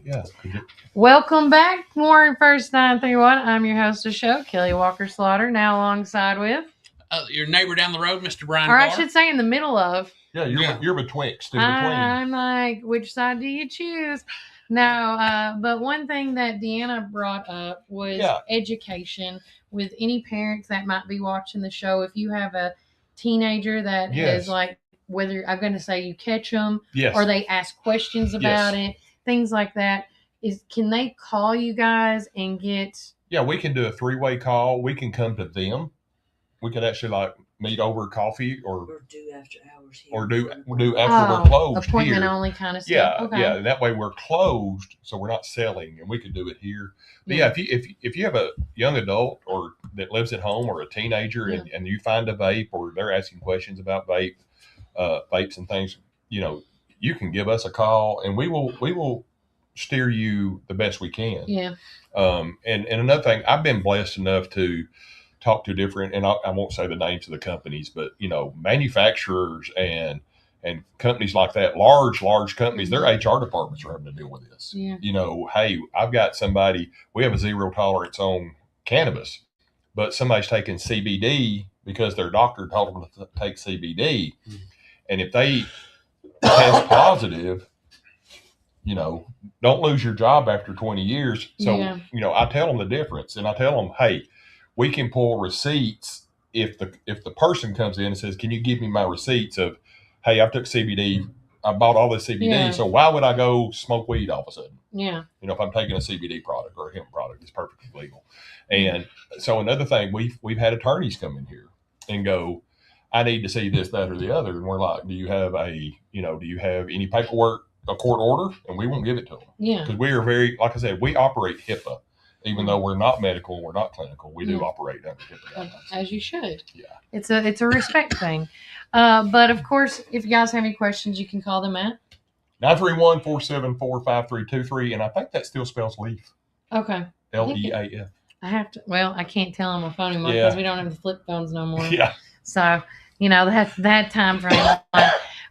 Yeah. Welcome back, Warren First 931. I'm your host of the show, Kelly Walker Slaughter, now alongside with Your neighbor down the road, Mr. Brian or Carr. I should say in the middle of Yeah, you're betwixt and between. I'm like, which side do you choose? No, but one thing that Deanna brought up was education with any parents that might be watching the show. If you have a teenager that is like, whether I'm going to say you catch them or they ask questions about it, things like that, can they call you guys and get... Yeah, we can do a 3-way call. We can come to them. We could actually like meet over coffee or do after hours here. Or do after we're closed appointment here. only kind of stuff. Yeah. That way we're closed, so we're not selling, and we could do it here. But if you have a young adult or that lives at home or a teenager, and you find a vape or they're asking questions about vapes and things, you can give us a call, and we will steer you the best we can. Yeah. And another thing, I've been blessed enough to talk to different, and I won't say the names of the companies, but manufacturers and companies like that, large companies, their HR departments are having to deal with this. Yeah. Hey, I've got somebody, we have a 0 tolerance on cannabis, but somebody's taking CBD because their doctor told them to take CBD. And if they test positive, don't lose your job after 20 years. So, I tell them the difference, and I tell them, hey, we can pull receipts if the person comes in and says, can you give me my receipts of, hey, I took CBD, I bought all this CBD, so why would I go smoke weed all of a sudden? Yeah. If I'm taking a CBD product or a hemp product, it's perfectly legal. And so another thing, we've had attorneys come in here and go, I need to see this, that, or the other. And we're like, do you have any paperwork, a court order? And we won't give it to them. Yeah. Because we are very, like I said, we operate HIPAA. Even though we're not medical, we're not clinical, we do operate under HIPAA guidelines. As you should. Yeah. It's a respect thing. But of course, if you guys have any questions, you can call them at 931-474-5323. And I think that still spells LEAF. Okay. LEAF. I can't tell on my phone anymore because we don't have the flip phones no more. Yeah. So, that time frame.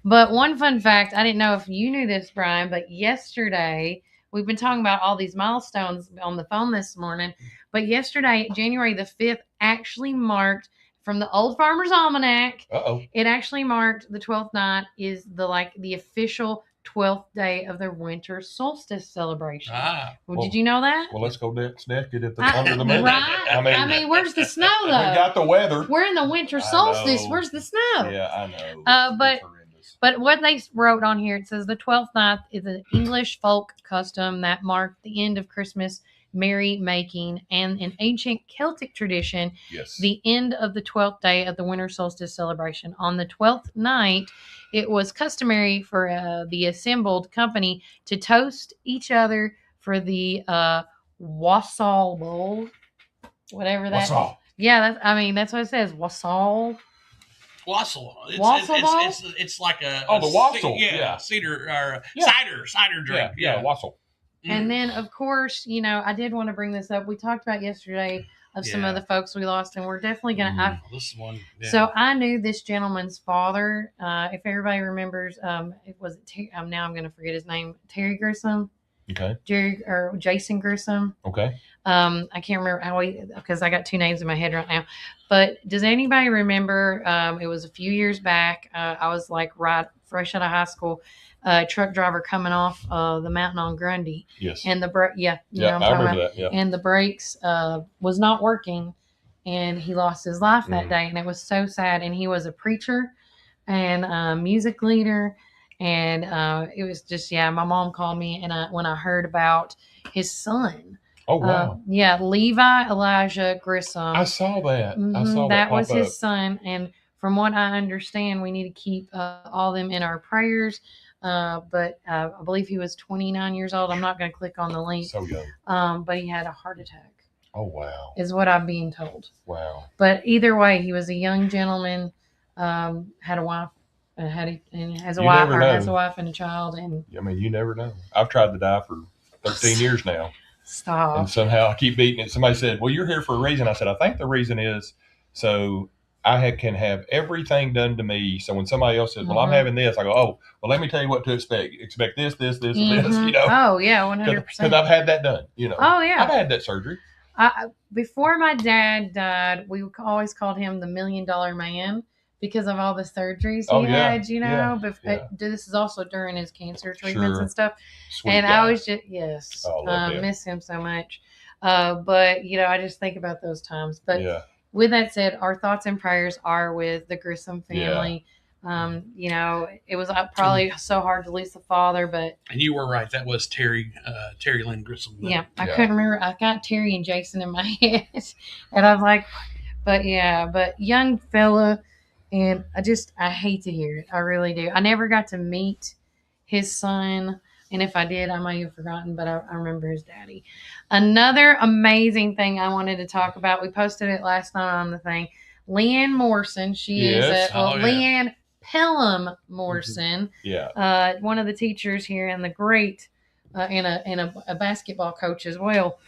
But one fun fact, I didn't know if you knew this, Brian, but yesterday, we've been talking about all these milestones on the phone this morning, but yesterday, January the 5th, actually marked, from the Old Farmer's Almanac, it actually marked the 12th night is the official 12th day of the winter solstice celebration. Did you know that? Well, let's go next decade under the moon. Right? I mean, where's the snow, though? We got the weather. We're in the winter solstice. Where's the snow? Yeah, I know. But what they wrote on here, it says the 12th night is an English folk custom that marked the end of Christmas merry-making, and in ancient Celtic tradition, the end of the 12th day of the winter solstice celebration. On the 12th night, it was customary for the assembled company to toast each other for the wassail bowl, whatever that is. Yeah, that's what it says, wassail. Wassail. It's like a the wassail. Cedar or cider drink. Yeah, wassail. And then, of course, I did want to bring this up. We talked about yesterday of some of the folks we lost, and we're definitely going to. This one. Yeah. So I knew this gentleman's father. If everybody remembers, now I'm going to forget his name. Terry Grissom. Okay. Jason Grissom. Okay. I can't remember because I got two names in my head right now. But does anybody remember? It was a few years back. I was fresh out of high school. Truck driver coming off the mountain on Grundy. Yes. And the I remember that. Yeah. And the brakes was not working, and he lost his life that day, and it was so sad. And he was a preacher and a music leader, and it was just my mom called me, and when I heard about his son. Oh wow. Levi Elijah Grissom. I saw that. I saw that was his son, and from what I understand, we need to keep all them in our prayers. But I believe he was 29 years old. I'm not going to click on the link. So young. But he had a heart attack. Oh, wow. Is what I'm being told. Wow. But either way, he was a young gentleman, had a wife, has a wife and a child. And I mean, you never know. I've tried to die for 13 years now. Stop. And somehow I keep beating it. Somebody said, well, you're here for a reason. I said, I think the reason is so I can have everything done to me. So when somebody else says, well, I'm having this, I go, oh, well, let me tell you what to expect. Expect this, and this, Oh, yeah, 100%. Because I've had that done, Oh, yeah. I've had that surgery. Before my dad died, we always called him the $1 Million Man because of all the surgeries he had, this is also during his cancer treatments and stuff. Sweet and guy. I was just, miss him so much. But, I just think about those times. But with that said, our thoughts and prayers are with the Grissom family. It was probably so hard to lose the father, but. And you were right. That was Terry Lynn Grissom. I couldn't remember. I got Terry and Jason in my head. And I was like, but young fella. And I hate to hear it. I really do. I never got to meet his son. And if I did, I may have forgotten, but I remember his daddy. Another amazing thing I wanted to talk about. We posted it last night on the thing. Leanne Morrison. She is Leanne Pelham Morrison. One of the teachers here and the great and a basketball coach as well.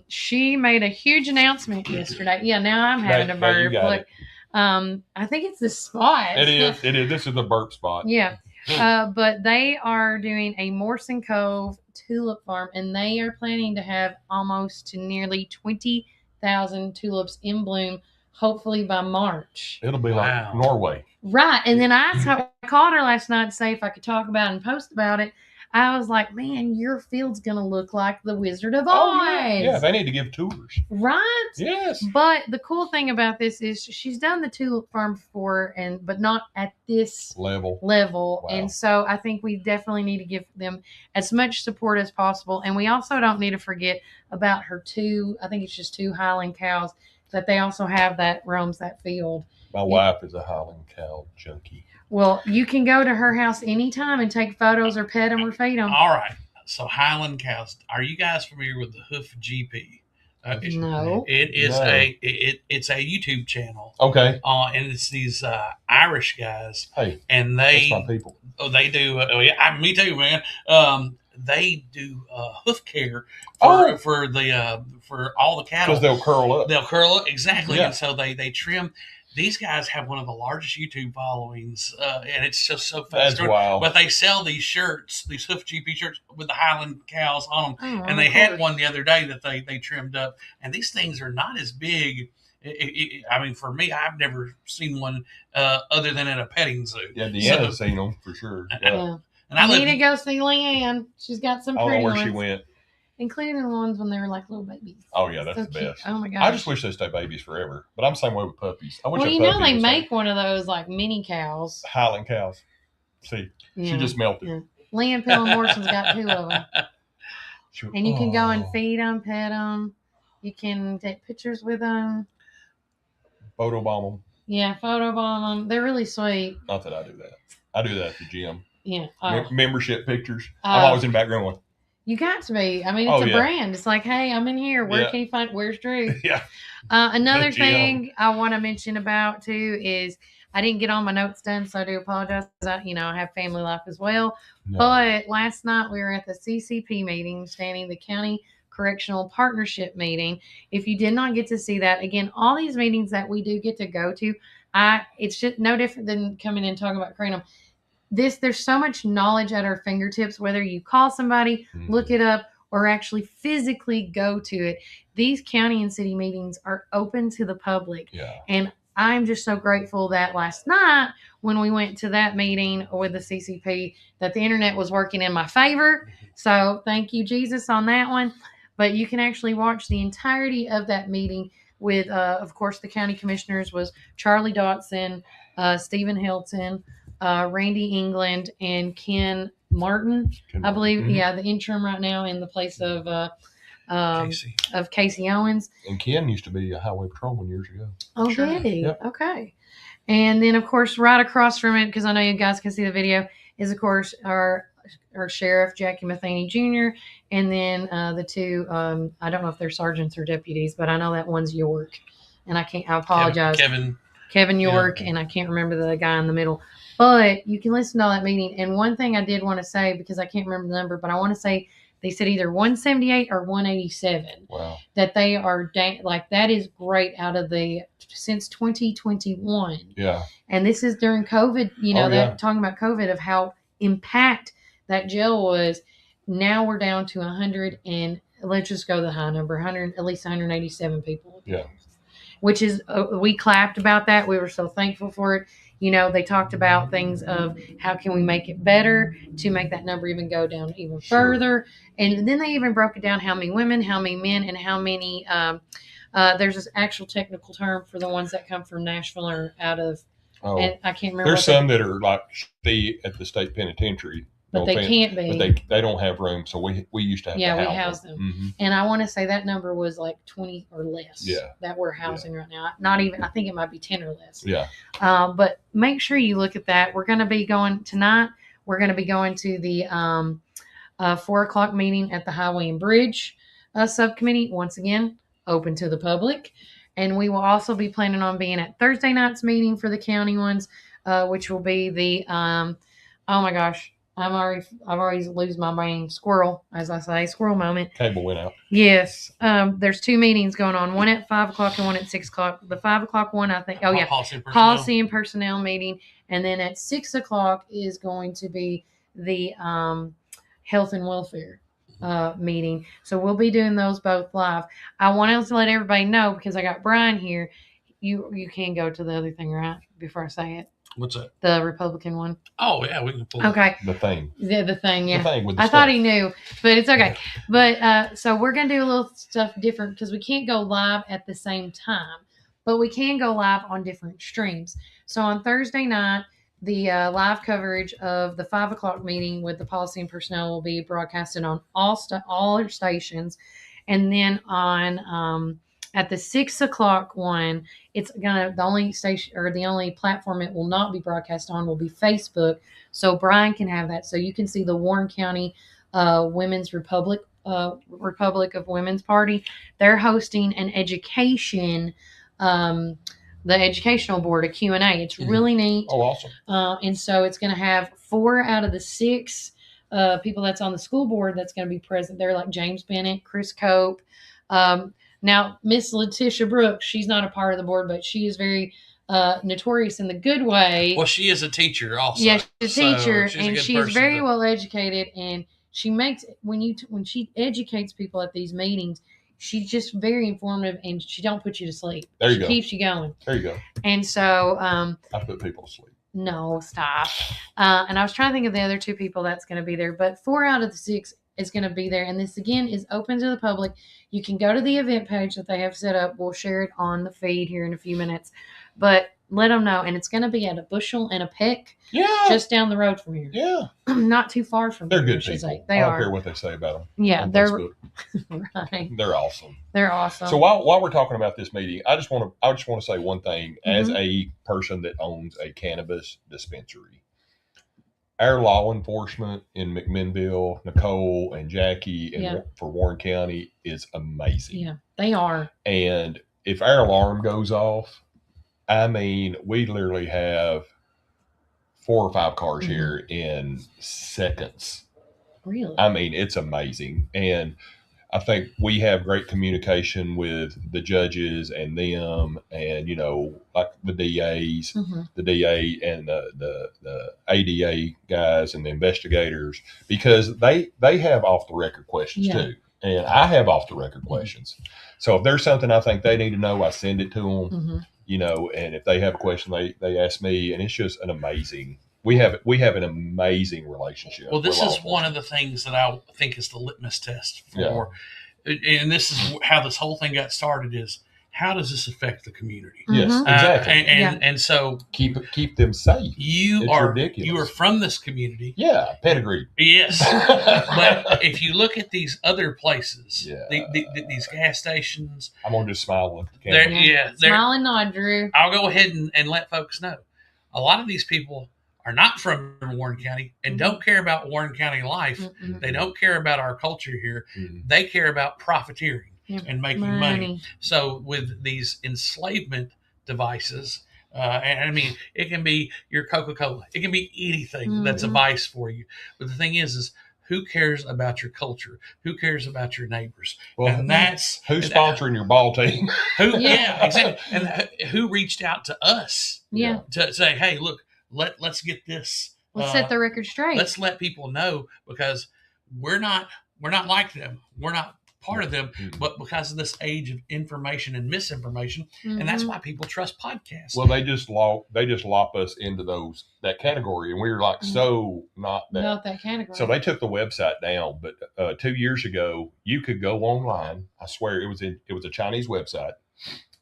She made a huge announcement yesterday. Yeah, now I'm having to burp. Look, I think it's the spot. It is. This is the burp spot. Yeah. But they are doing a Morrison Cove tulip farm, and they are planning to have almost to nearly 20,000 tulips in bloom, hopefully by March. It'll be like Norway. Right. And then I called her last night to say if I could talk about it and post about it. I was like, man, your field's going to look like the Wizard of Oz. Yeah, they need to give tours. Right? Yes. But the cool thing about this is she's done the tulip farm before, but not at this level. Wow. And so I think we definitely need to give them as much support as possible. And we also don't need to forget about her two Highland cows that they also have that roams that field. My wife is a Highland cow junkie. Well, you can go to her house anytime and take photos or pet them or feed them. All right. So Highland cows. Are you guys familiar with the Hoof GP? No. It is it's a YouTube channel. Okay. And it's these Irish guys. Hey. And they. That's my people. Oh, they do. Me too, man. They do hoof care for all the cattle because they'll curl up. They'll curl up exactly, Yeah. And so they trim. These guys have one of the largest YouTube followings, and it's just so fast. That's wild. But they sell these shirts, these Hoof GP shirts with the Highland cows on them. Oh, and they had one the other day that they trimmed up. And these things are not as big. I mean, for me, I've never seen one other than at a petting zoo. Yeah, Deanna's seen them for sure. Yeah. And I need to go see Leanne. She's got some pretty ones. I don't know where she went. Including the ones when they were like little babies. Oh, yeah, that's so the cute. best. Oh, my gosh. I just wish they stay babies forever. But I'm the same way with puppies. I wish they make one of those like mini cows. Highland cows. See, she just melted. Yeah. Leanne Pelham Morrison's got 2 of them. And you can go and feed them, pet them. You can take pictures with them. Photobomb them. Yeah, photobomb them. They're really sweet. Not that I do that. I do that at the gym. Yeah. Membership pictures. I'm always in the background going. You got to be. I mean, it's a brand. It's like, hey, I'm in here. Where can you find? Where's Drew? Yeah. Another thing I want to mention about too is I didn't get all my notes done, so I do apologize. I have family life as well. No. But last night we were at the CCP meeting, standing the County Correctional Partnership meeting. If you did not get to see that, again, all these meetings that we do get to go to, it's just no different than coming in and talking about Kratom. There's so much knowledge at our fingertips, whether you call somebody, look it up, or actually physically go to it. These county and city meetings are open to the public. Yeah. And I'm just so grateful that last night when we went to that meeting with the CCP, that the internet was working in my favor. So thank you, Jesus, on that one. But you can actually watch the entirety of that meeting with, of course, the county commissioners was Charlie Dotson, Stephen Hilton, Randy England, and Ken Martin, I believe. Mm-hmm. Yeah, the interim right now in the place of Casey Owens. And Ken used to be a highway patrolman years ago. Oh, sure. Did he? Yep. Okay. And then, of course, right across from it, because I know you guys can see the video, is, of course, our sheriff, Jackie Matheny Jr., and then the 2, I don't know if they're sergeants or deputies, but I know that one's York. And I apologize. Kevin York, and I can't remember the guy in the middle. But you can listen to all that meeting. And one thing I did want to say, because I can't remember the number, but I want to say they said either 178 or 187. Wow. That they are, that is great out of since 2021. Yeah. And this is during COVID, talking about COVID, of how impact that jail was. Now we're down to 100, and let's just go the high number, 100, at least 187 people. Yeah. which is we clapped about that. We were so thankful for it. They talked about things of how can we make it better to make that number even go down even further. And then they even broke it down how many women, how many men, and how many. There's this actual technical term for the ones that come from Nashville or out of. Oh, and I can't remember. There's some that are like at the state penitentiary. But they can't be. But they don't have room, so we used to have to house we house them. Mm-hmm. And I want to say that number was like 20 or less that we're housing right now. Not even, I think it might be 10 or less. Yeah. But make sure you look at that. We're going to be going tonight. We're going to be going to the 4:00 meeting at the Highway and Bridge subcommittee. Once again, open to the public. And we will also be planning on being at Thursday night's meeting for the county ones, which will be the, oh my gosh, I've already lose my brain. Squirrel, as I say, squirrel moment. Cable went out. Yes. There's 2 meetings going on, one at 5:00 and one at 6:00. The 5:00 one, I think, policy and personnel meeting. And then at 6:00 is going to be the health and welfare meeting. So we'll be doing those both live. I wanted to let everybody know, because I got Brian here. You can go to the other thing, right? Before I say it. What's that? The Republican one. Oh yeah, we can pull it. Okay. The thing. Yeah, the thing. Yeah. The thing with the I stuff. thought he knew, but it's okay. But so we're gonna do a little stuff different because we can't go live at the same time, but we can go live on different streams. So on Thursday night, the live coverage of the 5:00 meeting with the policy and personnel will be broadcasted on all our stations, and then on at the 6:00 one, it's the only station or the only platform it will not be broadcast on will be Facebook. So Brian can have that, so you can see the Warren County Women's Republic of Women's Party. They're hosting an education. The educational board, a Q&A. It's really neat. Oh, awesome. And so it's going to have 4 out of the 6 people that's on the school board that's going to be present. They're like James Bennett, Chris Cope. Now, Miss Letitia Brooks, she's not a part of the board, but she is very notorious in the good way. Well, she is a teacher also. Yeah, she's a teacher, and she's very well well educated. And she makes, when she educates people at these meetings, she's just very informative, and she don't put you to sleep. There you she go. Keeps you going. There you go. And so I put people to sleep. No, stop. And I was trying to think of the other 2 people that's going to be there, but 4 out of the 6 is going to be there. And this again is open to the public. You can go to the event page that they have set up. We'll share it on the feed here in a few minutes, but let them know. And it's going to be at a Bushel and a Peck. Yeah. Just down the road from here. Yeah. Not too far from They're here. good people. They I don't are. care what they say about them. Yeah, they're right. They're awesome. They're awesome. So while we're talking about this meeting, I just want to say one thing. As a person that owns a cannabis dispensary, our law enforcement in McMinnville, Nicole and Jackie, and for Warren County is amazing. Yeah, they are. And if our alarm goes off, I mean, we literally have 4 or 5 cars here in seconds. Really? I mean, it's amazing. And I think we have great communication with the judges and them, and like the DAs, the DA and the ADA guys and the investigators, because they have off the record questions too, and I have off the record questions. So if there's something I think they need to know, I send it to them. And if they have a question, they ask me, and it's just an amazing. We have an amazing relationship. Well, this is one of the things that I think is the litmus test for, and this is how this whole thing got started, is how does this affect the community? Yes, exactly. And so keep them safe. You are from this community. Yeah, pedigree. Yes. But if you look at these other places, these gas stations. I'm going to just smile and look at the camera. Smile and nod, Drew. I'll go ahead and let folks know. A lot of these people are not from Warren County and don't care about Warren County life. They don't care about our culture here. They care about profiteering and making money. So with these enslavement devices, and I mean, it can be your Coca-Cola. It can be anything that's a vice for you. But the thing is who cares about your culture? Who cares about your neighbors? Well, and that's who's sponsoring your ball team. Exactly. And who reached out to us to say, hey, look, let's get this. Let's set the record straight. Let's let people know, because we're not like them. We're not part of them, but because of this age of information and misinformation, and that's why people trust podcasts. Well, they just lop us into that category, and we were like, so not that category. So they took the website down. But 2 years ago, you could go online. I swear it was a Chinese website,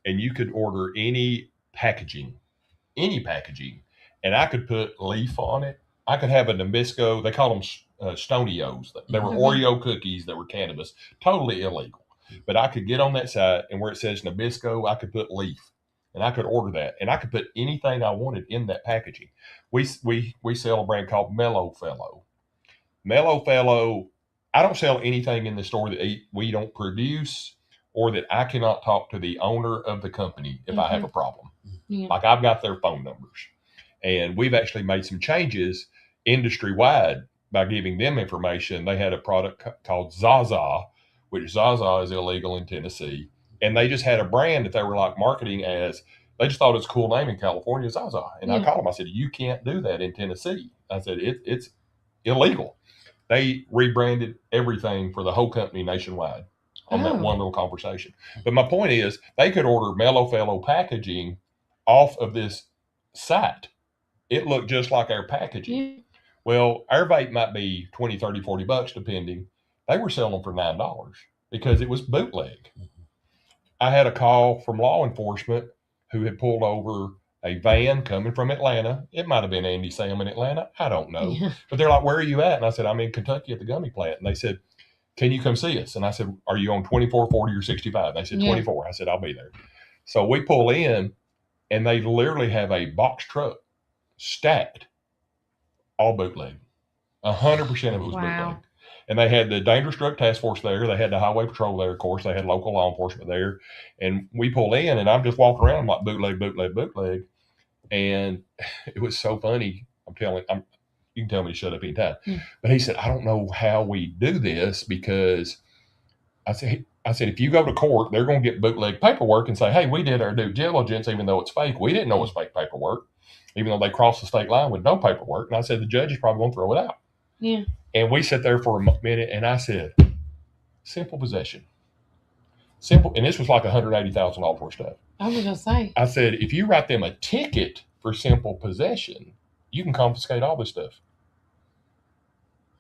and you could order any packaging, and I could put LLEAF on it. I could have a Nabisco. They call them Stonios. They were Oreo cookies that were cannabis, totally illegal. But I could get on that site, and where it says Nabisco, I could put LLEAF, and I could order that, and I could put anything I wanted in that packaging. We sell a brand called Mellow Fellow. Mellow Fellow. I don't sell anything in the store that we don't produce, or that I cannot talk to the owner of the company if I have a problem. Yeah. Like I've got their phone numbers, and we've actually made some changes industry-wide by giving them information. They had a product called Zaza, which Zaza is illegal in Tennessee. And they just had a brand that they were like marketing as, they just thought it was a cool name in California, Zaza. And I called them, I said, you can't do that in Tennessee. I said, it's illegal. They rebranded everything for the whole company nationwide on that one little conversation. But my point is, they could order Mellow Fellow packaging off of this site. It looked just like our packaging. Yeah. Well, our vape might be $20, $30, $40 depending. They were selling for $9 because it was bootleg. I had a call from law enforcement who had pulled over a van coming from Atlanta. It might have been Andy Sam in Atlanta. I don't know. Yeah. But they're like, where are you at? And I said, I'm in Kentucky at the gummy plant. And they said, can you come see us? And I said, are you on 24, 40, or 65? And they said, 24. I said, I'll be there. So we pull in, and they literally have a box truck stacked, all bootleg. 100% of it was bootleg. And they had the Dangerous Drug Task Force there. They had the Highway Patrol there, of course. They had local law enforcement there. And we pull in, and I'm just walking around like bootleg, bootleg, bootleg. And it was so funny. You can tell me to shut up anytime. But he said, I don't know how we do this, because I said, if you go to court, they're going to get bootleg paperwork and say, hey, we did our due diligence, even though it's fake. We didn't know it was fake paperwork, even though they crossed the state line with no paperwork. And I said, the judge is probably going to throw it out. Yeah. And we sat there for a minute, and I said, simple possession. Simple. And this was like $180,000 worth of stuff. I was going to say. I said, if you write them a ticket for simple possession, you can confiscate all this stuff.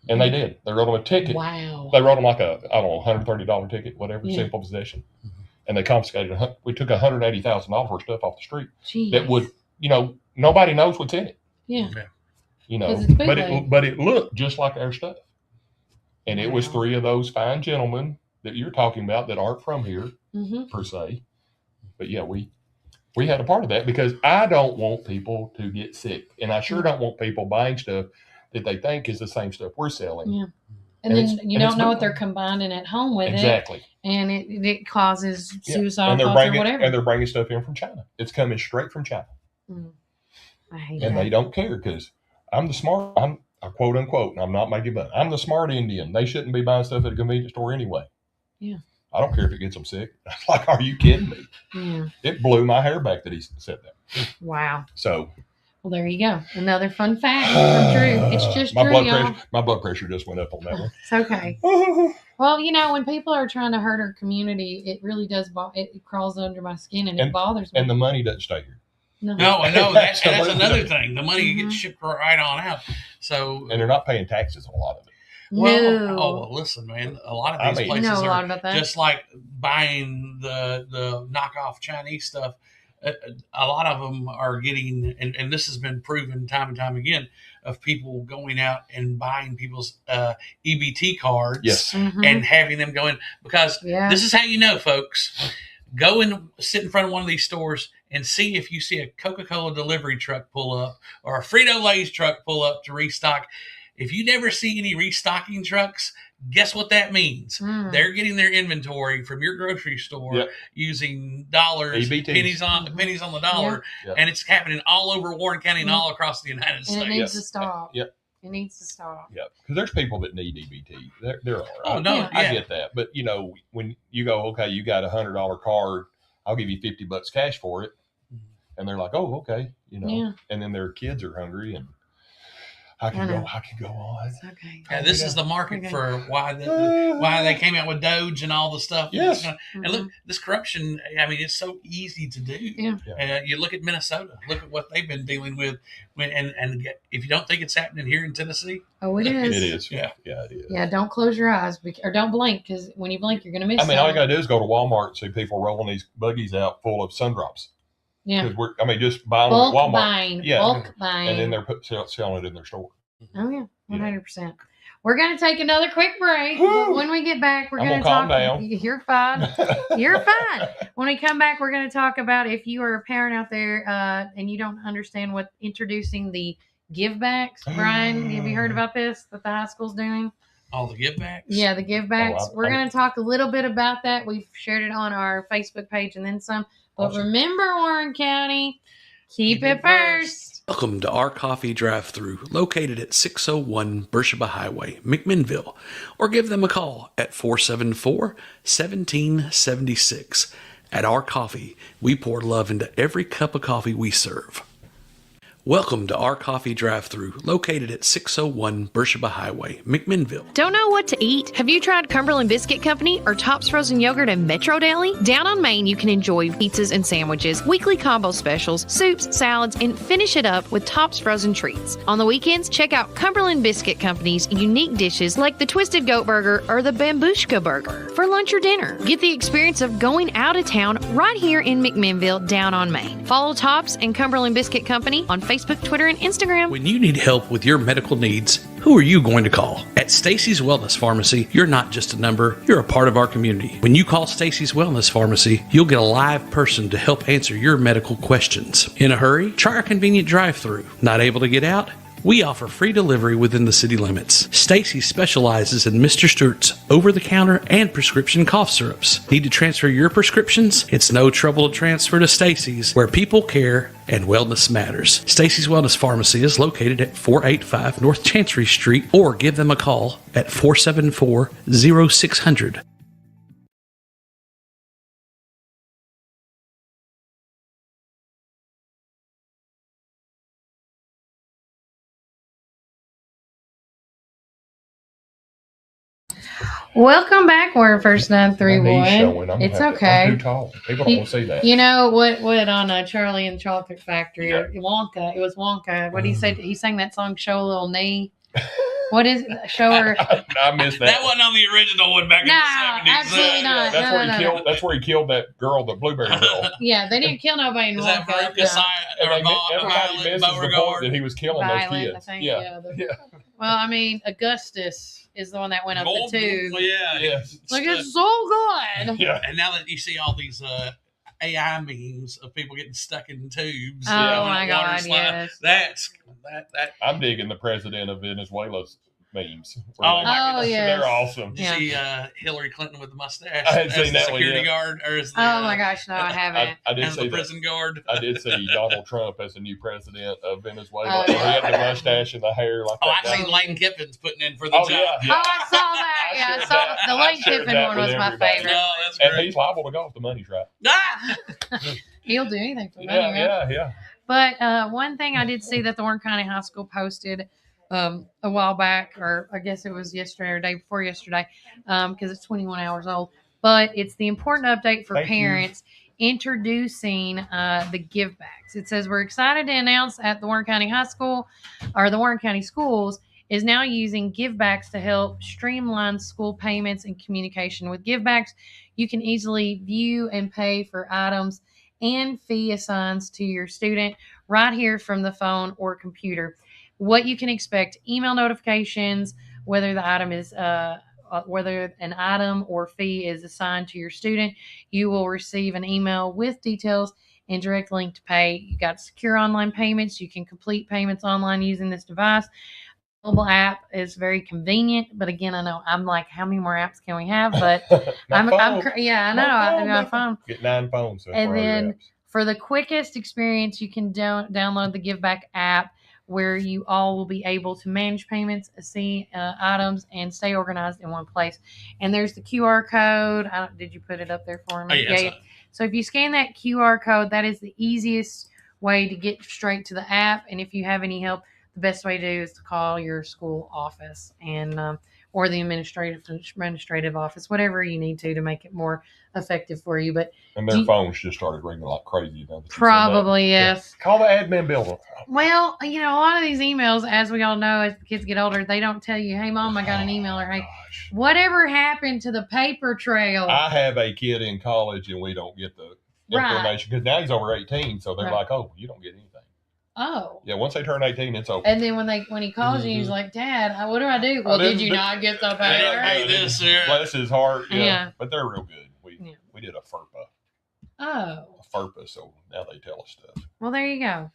And they did. They wrote them a ticket. Wow. They wrote them like $130 ticket, whatever, simple possession. And they confiscated. We took $180,000 worth of stuff off the street. Jeez. That would, nobody knows what's in it. Yeah. But it looked just like our stuff. And it was 3 of those fine gentlemen that you're talking about that aren't from here, per se. But yeah, we had a part of that, because I don't want people to get sick. And I sure don't want people buying stuff that they think is the same stuff we're selling. Yeah. And then you don't know what they're combining at home with. Exactly. And it causes suicide or whatever. And they're bringing stuff in from China. It's coming straight from China. I hate that. And they don't care, because I'm a quote unquote, and I'm not making fun. I'm the smart Indian. They shouldn't be buying stuff at a convenience store anyway. Yeah. I don't care if it gets them sick. Like, are you kidding me? Yeah. It blew my hair back that he said that. Wow. So. Well, there you go. Another fun fact from Drew. It's just my Drew, y'all. My blood pressure just went up on that one. It's okay. Well, when people are trying to hurt our community, it really does. It crawls under my skin, and it bothers me. And the money doesn't stay here. No, I know. That's another thing. The money gets shipped right on out. So, and they're not paying taxes on a lot of it. Well, listen, man. A lot of these places are just like buying the knockoff Chinese stuff. A lot of them are getting, and this has been proven time and time again, of people going out and buying people's EBT cards and having them go in, because this is how you know, folks. Go and sit in front of one of these stores and see if you see a Coca-Cola delivery truck pull up or a Frito-Lay's truck pull up to restock. If you never see any restocking trucks, guess what that means? They're getting their inventory from your grocery store using dollars, EBTs. pennies on the dollar, and it's happening all over Warren County and all across the United States. And it needs to stop. It needs to stop. Yeah, because there's people that need EBT. There are. Oh, no, I get that. But, when you go, okay, you got $100 card, I'll give you $50 cash for it. And they're like, oh, okay, and then their kids are hungry. And I can go on. It's okay. Yeah, this is the market for why they came out with Doge and all the stuff. Yes. And look, this corruption, I mean, it's so easy to do. Yeah. You look at Minnesota, look at what they've been dealing with. And if you don't think it's happening here in Tennessee. Oh, it is. It is. Yeah. Yeah, it is. Yeah, don't close your eyes or don't blink, because when you blink, you're going to miss all you got to do is go to Walmart and see people rolling these buggies out full of sun drops. Yeah. Just buying bulk them at Walmart. buying. Yeah. Bulk buying. And then they're selling it in their store. Oh, yeah. 100%. We're going to take another quick break. But when we get back, we're going to talk. Calm down. You're fine. You're fine. When we come back, we're going to talk about if you are a parent out there and you don't understand what introducing the give backs. Brian, have you heard about this that the high school's doing? All the give backs? Yeah, the give backs. We're going to talk a little bit about that. We've shared it on our Facebook page and then some. But remember, Warren County, keep it first. Welcome to our coffee drive-thru, located at 601 Beersheba Highway, McMinnville, or give them a call at 474-1776. At our coffee, we pour love into every cup of coffee we serve. Welcome to our coffee drive-thru, located at 601 Beersheba Highway, McMinnville. Don't know what to eat? Have you tried Cumberland Biscuit Company or Tops Frozen Yogurt and Metro Deli? Down on Main, you can enjoy pizzas and sandwiches, weekly combo specials, soups, salads, and finish it up with Tops Frozen treats. On the weekends, check out Cumberland Biscuit Company's unique dishes like the Twisted Goat Burger or the Bambushka Burger for lunch or dinner. Get the experience of going out of town right here in McMinnville, down on Main. Follow Tops and Cumberland Biscuit Company on Facebook, Twitter, and Instagram. When you need help with your medical needs, who are you going to call? At Stacy's Wellness Pharmacy, you're not just a number, you're a part of our community. When you call Stacy's Wellness Pharmacy, you'll get a live person to help answer your medical questions. In a hurry? Try our convenient drive-thru. Not able to get out? We offer free delivery within the city limits. Stacy specializes in Mr. Stewart's over-the-counter and prescription cough syrups. Need to transfer your prescriptions? It's no trouble to transfer to Stacy's, where people care and wellness matters. Stacy's Wellness Pharmacy is located at 485 North Chancery Street, or give them a call at 474-0600. Welcome back, Word First 931. It's okay. I'm too tall. People don't want to see that. You know what on Charlie and the Chocolate Factory, Wonka, it was Wonka. What did he say? He sang that song, Show a Little Knee. What is it? Show her. I missed that. That wasn't on the original one back in the 70s. Absolutely not. That's where he killed that girl, the blueberry girl. Yeah, they didn't kill nobody in Wonka. That he was killing those kids. Well, I mean, Augustus is the one that went up the tube. Yeah. Like, it's so good. Yeah. And now that you see all these AI memes of people getting stuck in tubes. Oh my God! Yes. That. I'm digging the president of Venezuela's memes. Yes. They're awesome. Did you see Hillary Clinton with the mustache? I hadn't seen that security one yet. guard, or as the, my gosh, no, I haven't. I did as see the prison guard. I did see Donald Trump as the new president of Venezuela. He had the mustache and the hair like that. I've seen Lane Kiffin's putting in for the job. I saw that. Yeah, I saw the Lane Kiffin one was my favorite. No, that's great. And he's liable to go if the money's right. He'll do anything for money. Yeah. But one thing I did see that the Warren County High School posted a while back, or I guess it was yesterday or day before yesterday, because it's 21 hours old. But it's the important update for parents introducing the give backs. It says, we're excited to announce at the Warren County High School, or the Warren County Schools, is now using give backs to help streamline school payments and communication. With give backs, you can easily view and pay for items and fee assigns to your student right here from the phone or computer. What you can expect: email notifications, whether the item is whether an item or fee is assigned to your student. You will receive an email with details and direct link to pay. You got secure online payments. You can complete payments online using this device. Mobile app is very convenient, but again, I know I'm like, how many more apps can we have? But I know. I got a phone. Get 9 phones. And then for the quickest experience, you can download the Give Back app, where you all will be able to manage payments, see items, and stay organized in one place. And there's the QR code. Did you put it up there for me? Oh, yeah. So if you scan that QR code, that is the easiest way to get straight to the app. And if you have any help, the best way to do is to call your school office and or the administrative office, whatever you need to make it more effective for you. But and their phones just started ringing like crazy. Probably, yes. Call the admin building. Well, a lot of these emails, as we all know, as the kids get older, they don't tell you, hey, Mom, I got an email, or hey, whatever happened to the paper trail? I have a kid in college, and we don't get the information because now he's over 18, so they're like, oh, you don't get anything. Oh. Yeah, once they turn 18, it's open. And then when he calls you, he's like, Dad, what do I do? Well, did you not get the paper? Hey, this here. Bless his heart. Yeah. But they're real good. We did a FERPA. Oh. A FERPA, so now they tell us stuff. Well, there you go.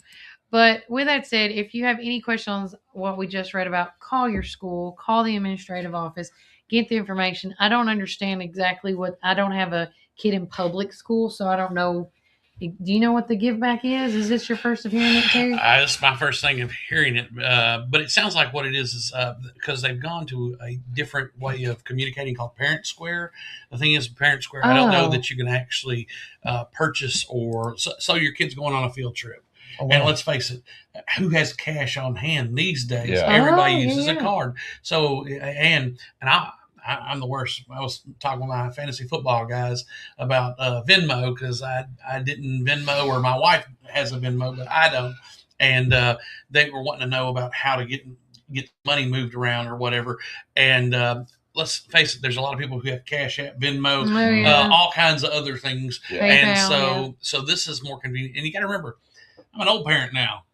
But with that said, if you have any questions on what we just read about, call your school, call the administrative office, get the information. I don't understand exactly I don't have a kid in public school, so I don't know. Do you know what the give back is? Is this your first of hearing it too? This is my first thing of hearing it, but it sounds like what it is because they've gone to a different way of communicating called Parent Square. The thing is, Parent Square, I don't know that you can actually purchase or so your kid's going on a field trip. Oh, wow. And let's face it, who has cash on hand these days? Yeah. Everybody uses a card. So, and I'm the worst. I was talking with my fantasy football guys about Venmo because I didn't Venmo, or my wife has a Venmo, but I don't. And they were wanting to know about how to get money moved around or whatever. And let's face it, there's a lot of people who have Cash App, Venmo, all kinds of other things. Yeah. And so this is more convenient. And you got to remember, I'm an old parent now.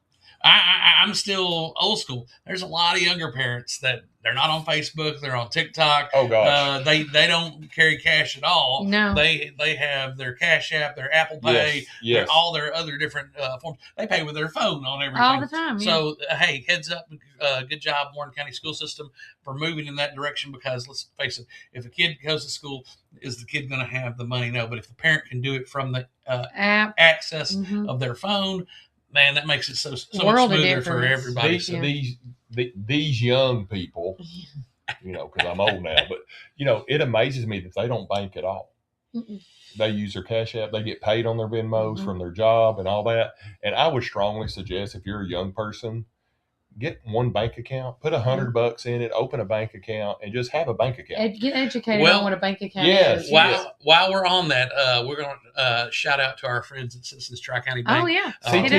I'm still old school. There's a lot of younger parents that they're not on Facebook. They're on TikTok. Oh gosh. They don't carry cash at all. No. They have their Cash App, their Apple Pay, all their other different forms. They pay with their phone on everything all the time. Yeah. So hey, heads up, good job, Warren County School System, for moving in that direction. Because let's face it, if a kid goes to school, is the kid going to have the money? No. But if the parent can do it from the app access of their phone, man, that makes it so much smoother for everybody. These young people, because I'm old now, but it amazes me that they don't bank at all. Mm-mm. They use their Cash App. They get paid on their Venmos from their job and all that. And I would strongly suggest, if you're a young person, get one bank account, put $100 in it, open a bank account, and just have a bank account. Get educated on what a bank account is. While we're on that, we're going to shout out to our friends at Citizens Tri-County Bank. Oh, yeah.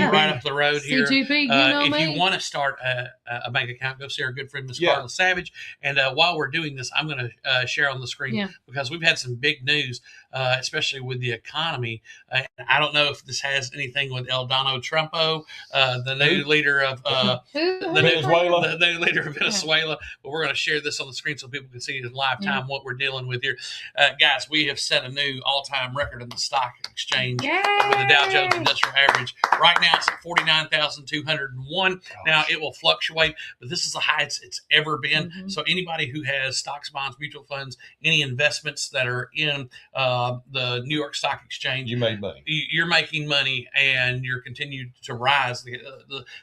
Right up the road here. C2P, if you want to start a bank account, go see our good friend, Ms. Carla Savage. And while we're doing this, I'm going to share on the screen because we've had some big news, especially with the economy. I don't know if this has anything with El Dono Trumpo, the new leader of the new leader of Venezuela. But we're going to share this on the screen so people can see in live time what we're dealing with here. Guys, we have set a new all-time record in the stock exchange with the Dow Jones Industrial Average. Right now it's at 49,201. Now it will fluctuate, but this is the highest it's ever been. So anybody who has stocks, bonds, mutual funds, any investments that are in the New York Stock Exchange, you made money. You're making money, and you're continued to rise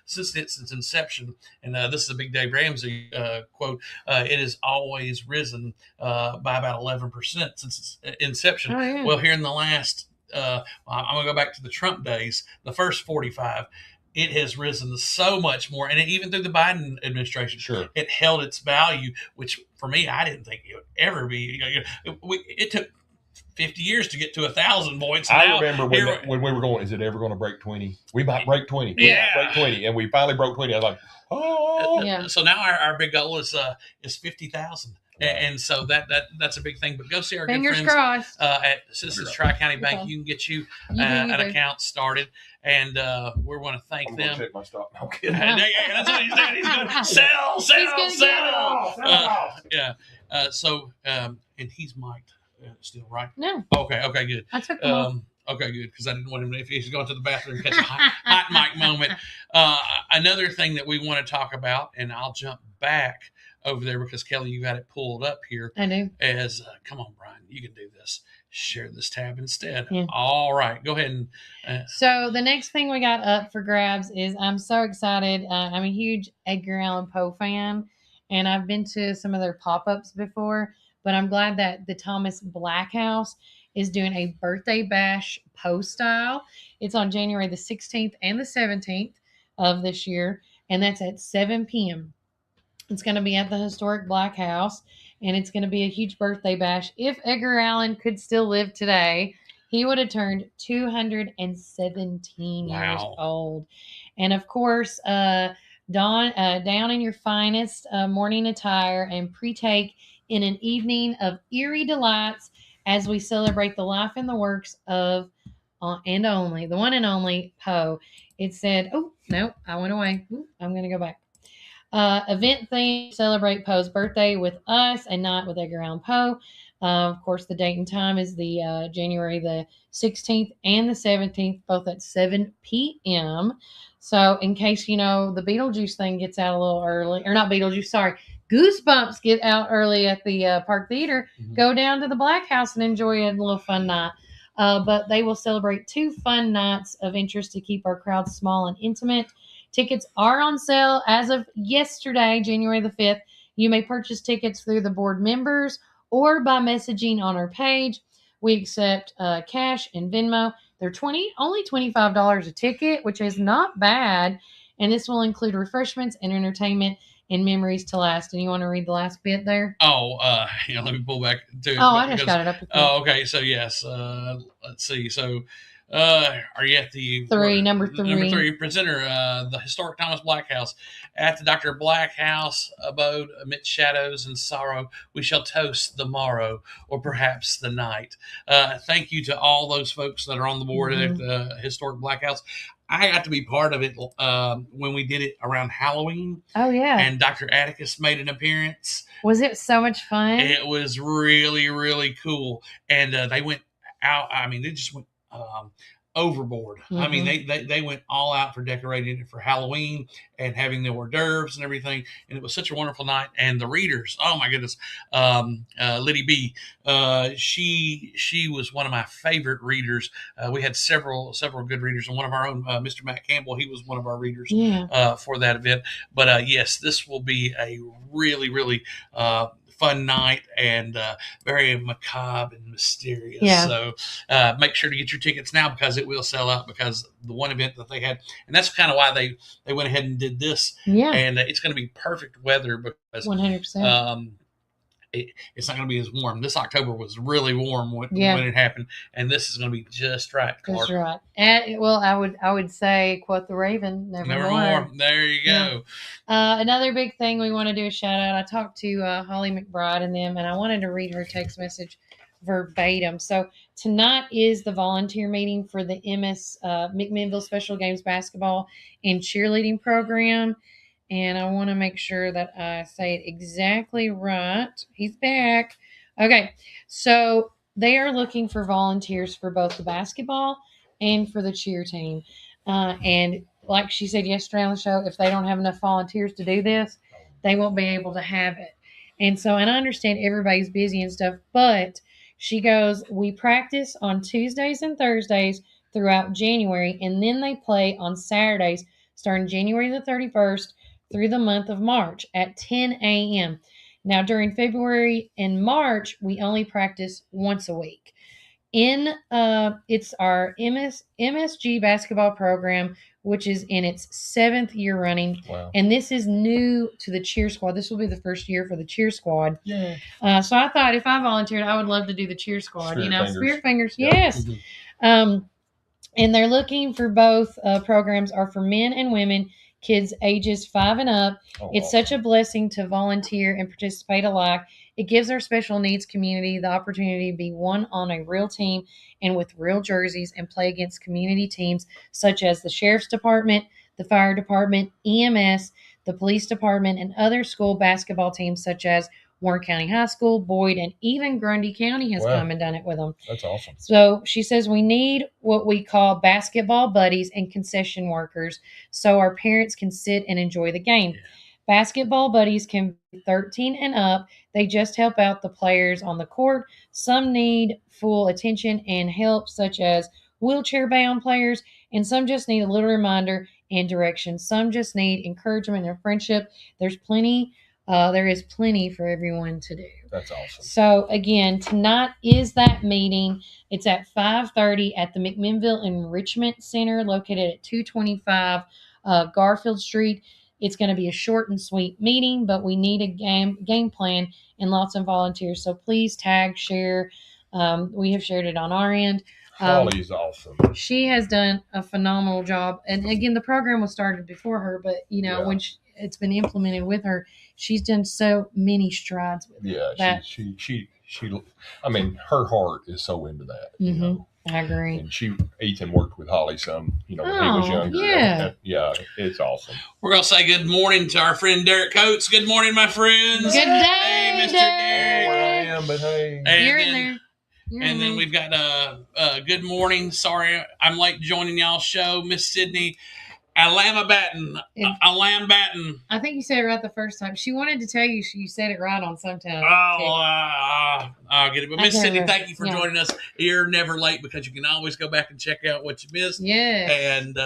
since its inception. And this is a big Dave Ramsey quote. It has always risen by about 11% since its inception. Oh, yeah. Well, here in the last, I'm going to go back to the Trump days, the first 45, it has risen so much more. And even through the Biden administration, it held its value, which for me, I didn't think it would ever be. It took 50 years to get to 1,000 points. I remember when we were going, is it ever going to break 20? We might break 20. Break 20. And we finally broke 20. I was like, oh. Yeah. So now our big goal is 50,000. And so that's a big thing. But go see our Fingers good friends crossed. At Citizens Tri-County Bank. You can get you an account started. And we want to thank them. Check my stock. No kidding. That's what he's doing. He's going to sell. And he's mic'd still, right? No. Okay, good. I took them off. Okay, good, because I didn't want him, if he's going to the bathroom, catch a hot mic moment. Another thing that we want to talk about, and I'll jump back over there because, Kelly, you got it pulled up here. I do. Come on, Brian, you can do this. Share this tab instead. Yeah. All right, go ahead. So the next thing we got up for grabs is, I'm so excited. I'm a huge Edgar Allan Poe fan, and I've been to some of their pop-ups before, but I'm glad that the Thomas Black House is doing a birthday bash Poe style. It's on January the 16th and the 17th of this year. and that's at 7 p.m. It's going to be at the historic Black House, and it's going to be a huge birthday bash. If Edgar Allan could still live today, he would have turned 217 years old. And of course, down in your finest morning attire and partake in an evening of eerie delights as we celebrate the life and the works of and only the one and only Poe. It said, oh no, I went away. Ooh, I'm going to go back. Event theme, celebrate Poe's birthday with us and not with Edgar Allan Poe. Of course, the date and time is the January the 16th and the 17th, both at 7 p.m. So in case, the Beetlejuice thing gets out a little early, or not Beetlejuice, sorry, Goosebumps get out early at the Park Theater, go down to the Black House and enjoy a little fun night. But they will celebrate 2 fun nights of interest to keep our crowd small and intimate. Tickets are on sale as of yesterday, January the 5th. You may purchase tickets through the board members or by messaging on our page. We accept cash and Venmo. They're only $25 a ticket, which is not bad. And this will include refreshments and entertainment and memories to last. And you want to read the last bit there? Let me pull back to it. I just got it up. Okay. So yes, let's see. So, are you at the number three? Number 3 presenter, the historic Thomas Black House. At the Dr. Black House abode amidst shadows and sorrow, we shall toast the morrow, or perhaps the night. Thank you to all those folks that are on the board at the historic Black House. I got to be part of it when we did it around Halloween. Oh, yeah. And Dr. Atticus made an appearance. Was it so much fun? It was really, really cool. And they went out. I mean, they just went overboard. I mean, they went all out for decorating it for Halloween and having the hors d'oeuvres and everything. And it was such a wonderful night. And the readers, oh my goodness, Liddy B, she was one of my favorite readers. We had several good readers, and one of our own, Mr. Matt Campbell, he was one of our readers for that event. But yes, this will be a really, really fun night and very macabre and mysterious. Yeah. So make sure to get your tickets now, because it will sell out, because the one event that they had, and that's kind of why they went ahead and did this. Yeah. And it's going to be perfect weather, because 100%. It's not going to be as warm. This October was really warm when it happened, and this is going to be just right. Just right. And well, I would say, quote the Raven, nevermore. There you go. Yeah. Another big thing we want to do a shout out. I talked to Holly McBride and them, and I wanted to read her text message verbatim. So tonight is the volunteer meeting for the MS McMinnville Special Games basketball and cheerleading program. And I want to make sure that I say it exactly right. He's back. Okay. So they are looking for volunteers for both the basketball and for the cheer team. And like she said yesterday on the show, if they don't have enough volunteers to do this, they won't be able to have it. And so, and I understand everybody's busy and stuff, but she goes, we practice on Tuesdays and Thursdays throughout January, and then they play on Saturdays starting January the 31st through the month of March at 10 a.m. Now, during February and March, we only practice once a week. It's our MSG basketball program, which is in its 7th year running. Wow. And this is new to the cheer squad. This will be the first year for the cheer squad. Yeah. So I thought if I volunteered, I would love to do the cheer squad. Spirit Fingers. Yeah. Yes. And they're looking for both programs are for men and women, kids ages 5 and up. It's such a blessing to volunteer and participate alike. It gives our special needs community the opportunity to be one on a real team and with real jerseys and play against community teams such as the Sheriff's Department, the Fire Department, EMS, the Police Department, and other school basketball teams such as Warren County High School, Boyd, and even Grundy County has come and done it with them. That's awesome. So she says we need what we call basketball buddies and concession workers so our parents can sit and enjoy the game. Yeah. Basketball buddies can be 13 and up. They just help out the players on the court. Some need full attention and help, such as wheelchair-bound players, and some just need a little reminder and direction. Some just need encouragement and friendship. There is plenty for everyone to do. That's awesome. So again, tonight is that meeting. It's at 5:30 at the McMinnville Enrichment Center, located at 225 Garfield Street. It's going to be a short and sweet meeting, but we need a game plan and lots of volunteers. So please tag, share. We have shared it on our end. Holly's awesome. She has done a phenomenal job. And again, the program was started before her, but when it's been implemented with her, she's done so many strides with it. Yeah, she I mean, her heart is so into that. You know? I agree. And Ethan worked with Holly some, when he was younger. Yeah. It's awesome. We're going to say good morning to our friend Derek Coates. Good morning, my friends. Good day, hey, Mr. Derek. Where I am, but hey. You're in there. And then we've got good morning. Sorry, I'm late joining y'all's show. Miss Sydney, Alama Batten. I think you said it right the first time. She wanted to tell you you said it right on some time. I'll get it. But Miss Sydney, thank you for joining us. You're never late because you can always go back and check out what you missed. Yeah. And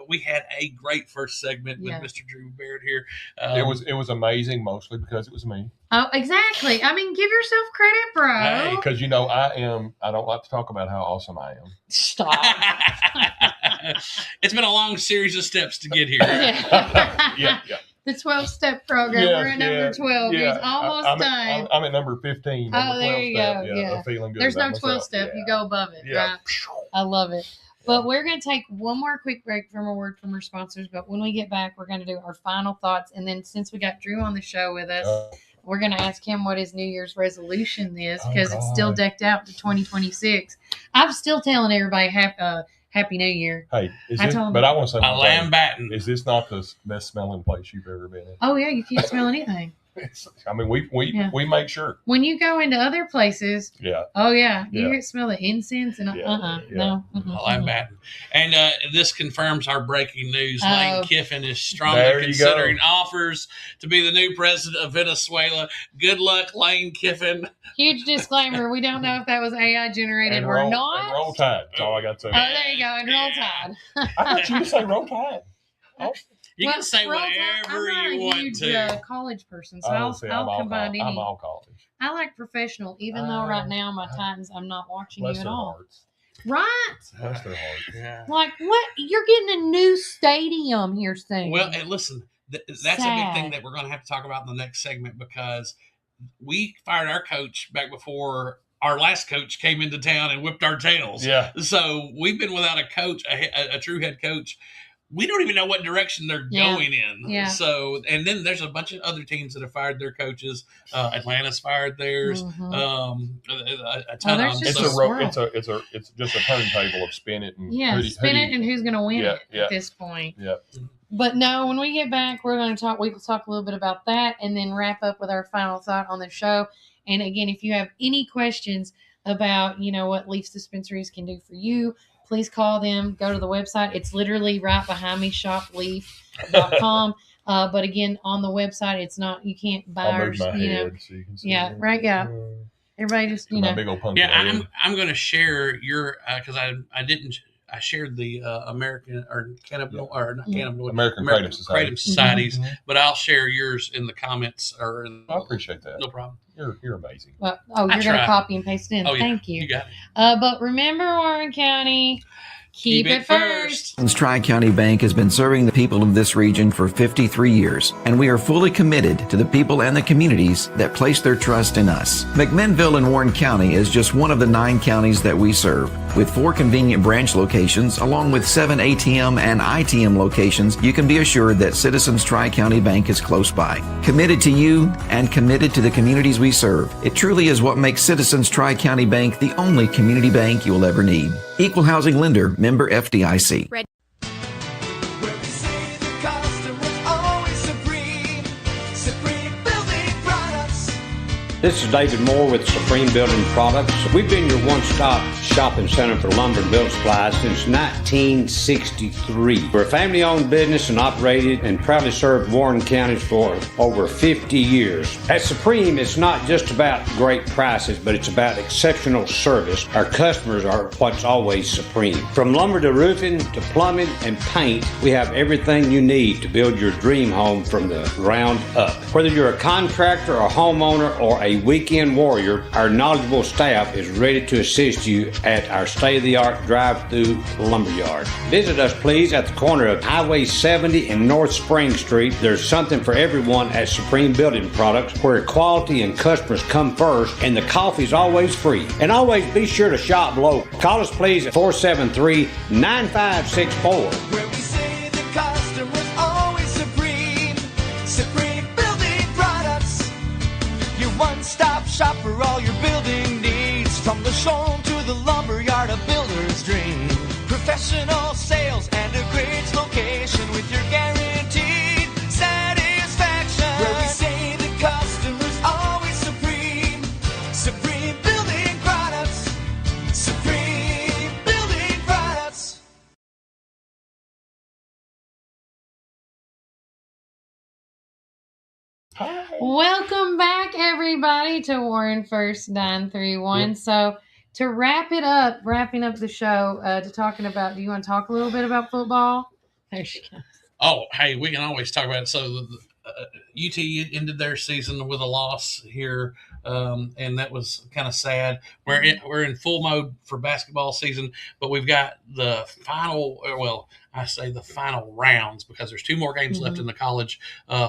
we had a great first segment with Mr. Drew Baird here. It was amazing, mostly because it was me. Oh, exactly. I mean, give yourself credit, bro. Hey, because I don't like to talk about how awesome I am. Stop. It's been a long series of steps to get here. Yeah. The 12-step program. We're at number 12. He's almost done. I'm at number 15. Oh, there you go. Yeah. I'm feeling good. There's no about 12-step. myself. You go above it. Yeah. Right? I love it. But we're going to take one more quick break from a word from our sponsors. But when we get back, we're going to do our final thoughts. And then since we got Drew on the show with us, we're going to ask him what his New Year's resolution is because it's still decked out to 2026. I'm still telling everybody Happy New Year. Hey, I want to say Lamb Batten. Is this not the best smelling place you've ever been in? Oh, yeah. You can't smell anything. I mean, we make sure. When you go into other places, you can smell the incense and no. Lamb Batten. And this confirms our breaking news. Lane Kiffin is strongly considering offers to be the new president of Venezuela. Good luck, Lane Kiffin. Huge disclaimer. We don't know if that was AI generated or not. And roll tide. That's all I got to say. Oh, there you go. And roll tide. I thought you would say roll tide. Oh. You can say whatever you want to. I'm not a huge college person, so I'll combine any. I'm all college. I like professional, even though right now my Titans, I'm not watching you at all. Hearts. Right? Bless their hearts. Yeah. Like, what? You're getting a new stadium here soon. Well, and listen, that's a big thing that we're going to have to talk about in the next segment because we fired our coach back before our last coach came into town and whipped our tails. Yeah. So we've been without a coach, a true head coach. We don't even know what direction they're going in. Yeah. So, and then there's a bunch of other teams that have fired their coaches. Atlanta's fired theirs. Mm-hmm. A ton of them. It's just a turntable of spin it and spin it and who's going to win it at this point. Yeah. But no, when we get back, we're going to talk. We'll talk a little bit about that, and then wrap up with our final thought on the show. And again, if you have any questions about what LLEAF dispensaries can do for you, please call them. Go to the website. It's literally right behind me, shopleaf.com. But again, on the website, it's not, you can't buy I'll move my head so you can see it. Right. Yeah. Everybody just, big old punky head. I'm going to share your, because I shared the American or Cannabis or not Cannabis American Kratom Societies, but I'll share yours in the comments or. I appreciate that. No problem. You're amazing. Well, you're going to copy and paste it in. Thank you. You got it. But remember, Warren County, keep it first. Tri-County Bank has been serving the people of this region for 53 years, and we are fully committed to the people and the communities that place their trust in us. McMinnville in Warren County is just one of the 9 counties that we serve. With 4 convenient branch locations, along with 7 ATM and ITM locations, you can be assured that Citizens Tri-County Bank is close by. Committed to you and committed to the communities we serve. It truly is what makes Citizens Tri-County Bank the only community bank you'll ever need. Equal housing lender, member FDIC. This is David Moore with Supreme Building Products. We've been your one-stop shopping center for lumber and building supplies since 1963. We're a family-owned business and operated and proudly served Warren County for over 50 years. At Supreme, it's not just about great prices, but it's about exceptional service. Our customers are what's always supreme. From lumber to roofing to plumbing and paint, we have everything you need to build your dream home from the ground up. Whether you're a contractor, a homeowner, or a weekend warrior, our knowledgeable staff is ready to assist you at our state-of-the-art drive-through lumberyard. Visit us, please, at the corner of Highway 70 and North Spring Street. There's something for everyone at Supreme Building Products, where quality and customers come first, and the coffee's always free. And always be sure to shop local. Call us, please, at 473-9564. Where we say the customer's always supreme. Supreme Building Products. Your one-stop shop for all your building needs. From the showroom to the lumberyard, a builder's dream. Professional sales and a great location with your guaranteed satisfaction. Where we say the customer's always supreme. Supreme Building Products. Supreme Building Products. Welcome back, everybody, to Warren First 931. Yep. So, to wrapping up the show, do you want to talk a little bit about football? There she goes. Oh, hey, we can always talk about it. So, UT ended their season with a loss here, and that was kind of sad. We're in full mode for basketball season, but we've got the final rounds, because there's 2 more games left in the college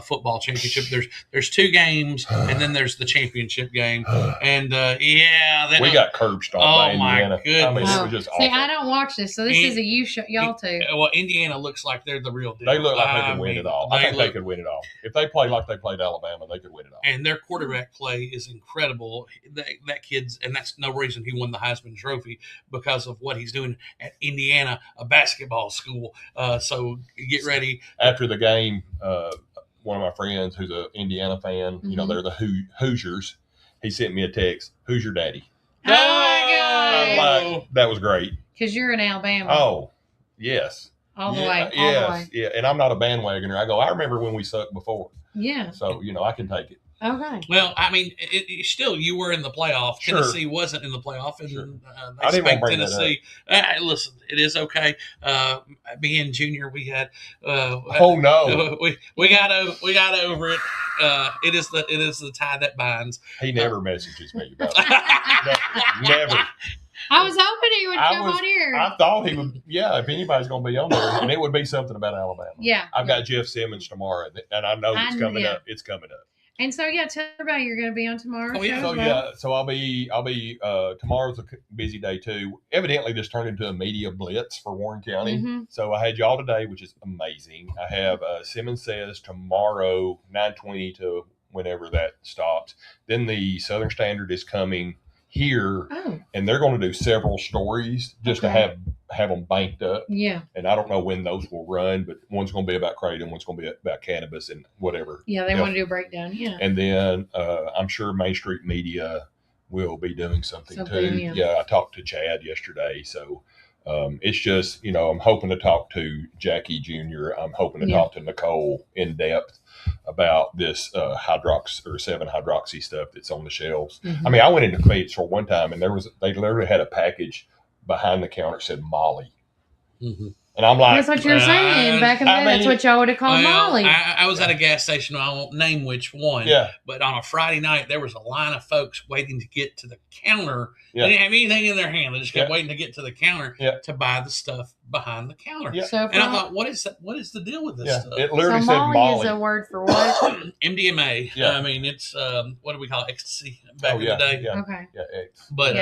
football championship. There's 2 games, and then there's the championship game. And we got curb stomped by Indiana. My goodness! I mean, it was just awful. See, I don't watch this, so this is a y'all too. Well, Indiana looks like they're the real deal. They look like they could win it all. I think they could win it all. If they play like they played Alabama, they could win it all. And their quarterback play is incredible. That kid's, and that's no reason he won the Heisman Trophy, because of what he's doing at Indiana, a basketball school. So get ready. After the game, one of my friends who's an Indiana fan, they're the Hoosiers. He sent me a text. Who's your daddy? Oh my God! Like, that was great. Because you're in Alabama. Oh, yes. All the way. Yes. Yeah. And I'm not a bandwagoner. I go, I remember when we sucked before. Yeah. So, I can take it. Okay. Well, I mean, still, you were in the playoff. Sure. Tennessee wasn't in the playoff, and I they didn't want spanked to bring Tennessee. Listen, it is okay. Me and Junior, we had. Oh no! We got over it. It is the tie that binds. He never messages me about it. Never. I was hoping he would come on here. I thought he would. Yeah, if anybody's going to be on there, and it would be something about Alabama. Yeah. I've got Jeff Simmons tomorrow, and I know it's coming up. It's coming up. And so, tell everybody you're going to be on tomorrow. So I'll be tomorrow's a busy day too. Evidently, this turned into a media blitz for Warren County. Mm-hmm. So I had y'all today, which is amazing. I have Simmons Says tomorrow, 9:20 to whenever that stops. Then the Southern Standard is coming here, and they're going to do several stories just to have them banked up. Yeah. And I don't know when those will run, but one's going to be about kratom, one's going to be about cannabis and whatever. Yeah, they want to do a breakdown. Yeah. And then I'm sure Main Street Media will be doing something too. Yeah. I talked to Chad yesterday, so it's just I'm hoping to talk to Jackie Jr. I'm hoping to talk to Nicole in depth about this 7-hydroxy stuff that's on the shelves. Mm-hmm. I mean, I went into convenience store one time, and they literally had a package behind the counter that said Molly. Mm-hmm. And I'm like, that's what you're saying. Back in the day, that's what y'all would have called Molly. I was at a gas station. I won't name which one. Yeah. But on a Friday night, there was a line of folks waiting to get to the counter. Yeah. They didn't have anything in their hand. They just kept waiting to get to the counter to buy the stuff behind the counter. Yeah. So and I thought, what is that? What is the deal with this stuff? It literally so said Molly is Molly. a word for what? MDMA. Yeah. I mean, it's what do we call it? Ecstasy back in the day. Yeah. Okay. Yeah, X. But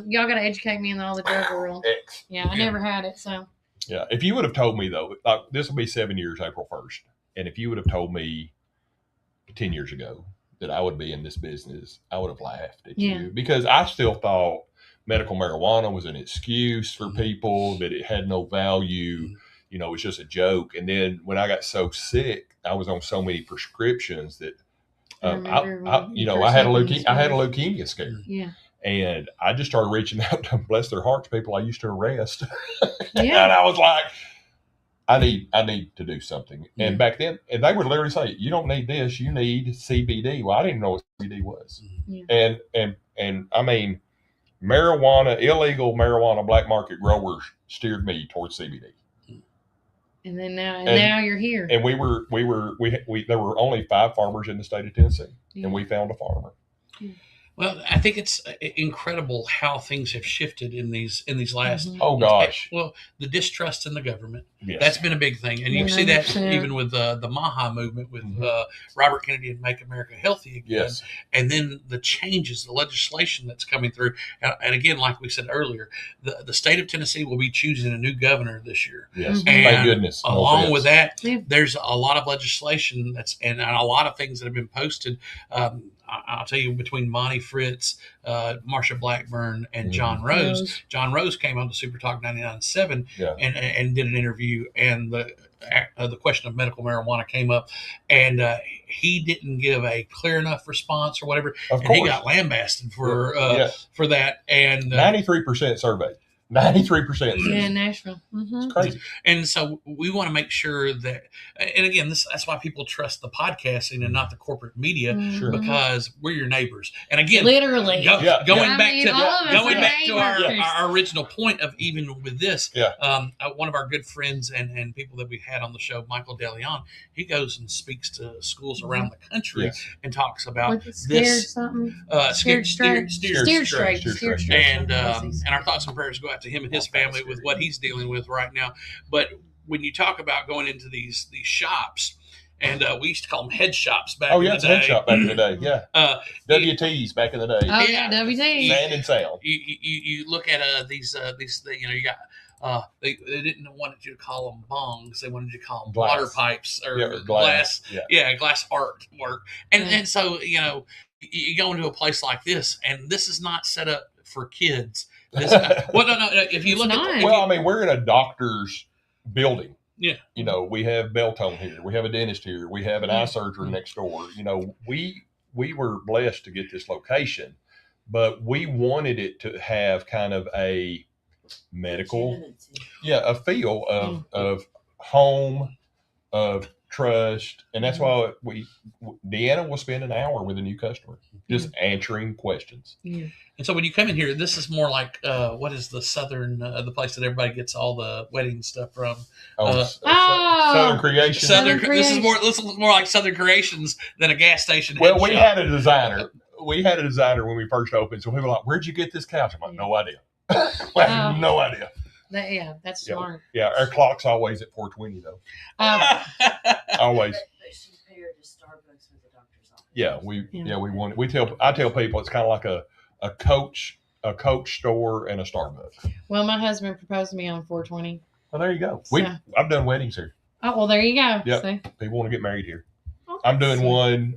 y'all got to educate me on all the drug world. X. Yeah, I never had it, so. Yeah. If you would have told me though, like this will be 7 years, April 1st. And if you would have told me 10 years ago that I would be in this business, I would have laughed at you, because I still thought medical marijuana was an excuse for people, that it had no value. It's just a joke. And then when I got so sick, I was on so many prescriptions that I had a leukemia scare. Yeah. And I just started reaching out to, bless their hearts, people I used to arrest. Yeah. And I was like, I need to do something. And back then, and they would literally say, you don't need this, you need CBD. Well, I didn't even know what CBD was. Yeah. And I mean, illegal marijuana black market growers steered me towards CBD. And then now you're here. And there were only 5 farmers in the state of Tennessee, and we found a farmer. Well, I think it's incredible how things have shifted in these last. Oh gosh. Well, the distrust in the government. Yes. That's been a big thing, and you see that 100%. even with the MAHA movement with Robert Kennedy and Make America Healthy Again. Yes. And then the changes, the legislation that's coming through, and again, like we said earlier, the state of Tennessee will be choosing a new governor this year. Yes. And Thank goodness. No along offense. with that, there's a lot of legislation and a lot of things that have been posted. I'll tell you, between Monty Fritz, Marsha Blackburn, and John Rose. John Rose came on to Super Talk 99.7 and did an interview, and the question of medical marijuana came up, and he didn't give a clear enough response or whatever, and he got lambasted for that. And 93% surveyed. 93%. Yeah, Nashville. It's crazy. And so we want to make sure that, and again, that's why people trust the podcasting and not the corporate media, because we're your neighbors. And again, literally, going back to our original point of even with this, one of our good friends and people that we had on the show, Michael DeLeon, he goes and speaks to schools around the country and talks about this. Steered straight. And our thoughts and prayers go out to him and his family with what he's dealing with right now. But when you talk about going into these shops, and we used to call them head shops back in the day. Head shop back in the day. Yeah. WTs back in the day. Oh yeah, WTs. Sand and sound. You look at these you got. They didn't want you to call them bongs. They wanted you to call them water pipes or glass. Glass artwork. And so you go into a place like this, and this is not set up for kids. This, if you look at we're in a doctor's building. Yeah. We have Beltone here. We have a dentist here. We have an eye surgery next door. We were blessed to get this location, but we wanted it to have kind of a medical, a feel of home, of trust. And that's why Deanna will spend an hour with a new customer just answering questions. Yeah. And so when you come in here, this is more like what is the southern the place that everybody gets all the wedding stuff from? Southern Creations. This is more like Southern Creations than a gas station. Well, we had a designer. We had a designer when we first opened. So people were like, "Where'd you get this couch?" I'm like, "No idea." I have no idea. That's smart. Yeah, our clock's always at 4:20 though. Always. Yeah, we want. I tell people it's kind of like a Coach store and a Starbucks. Well, my husband proposed to me on 4/20. Well, there you go. I've done weddings here. Oh well, there you go. Yeah, people want to get married here. I'm doing one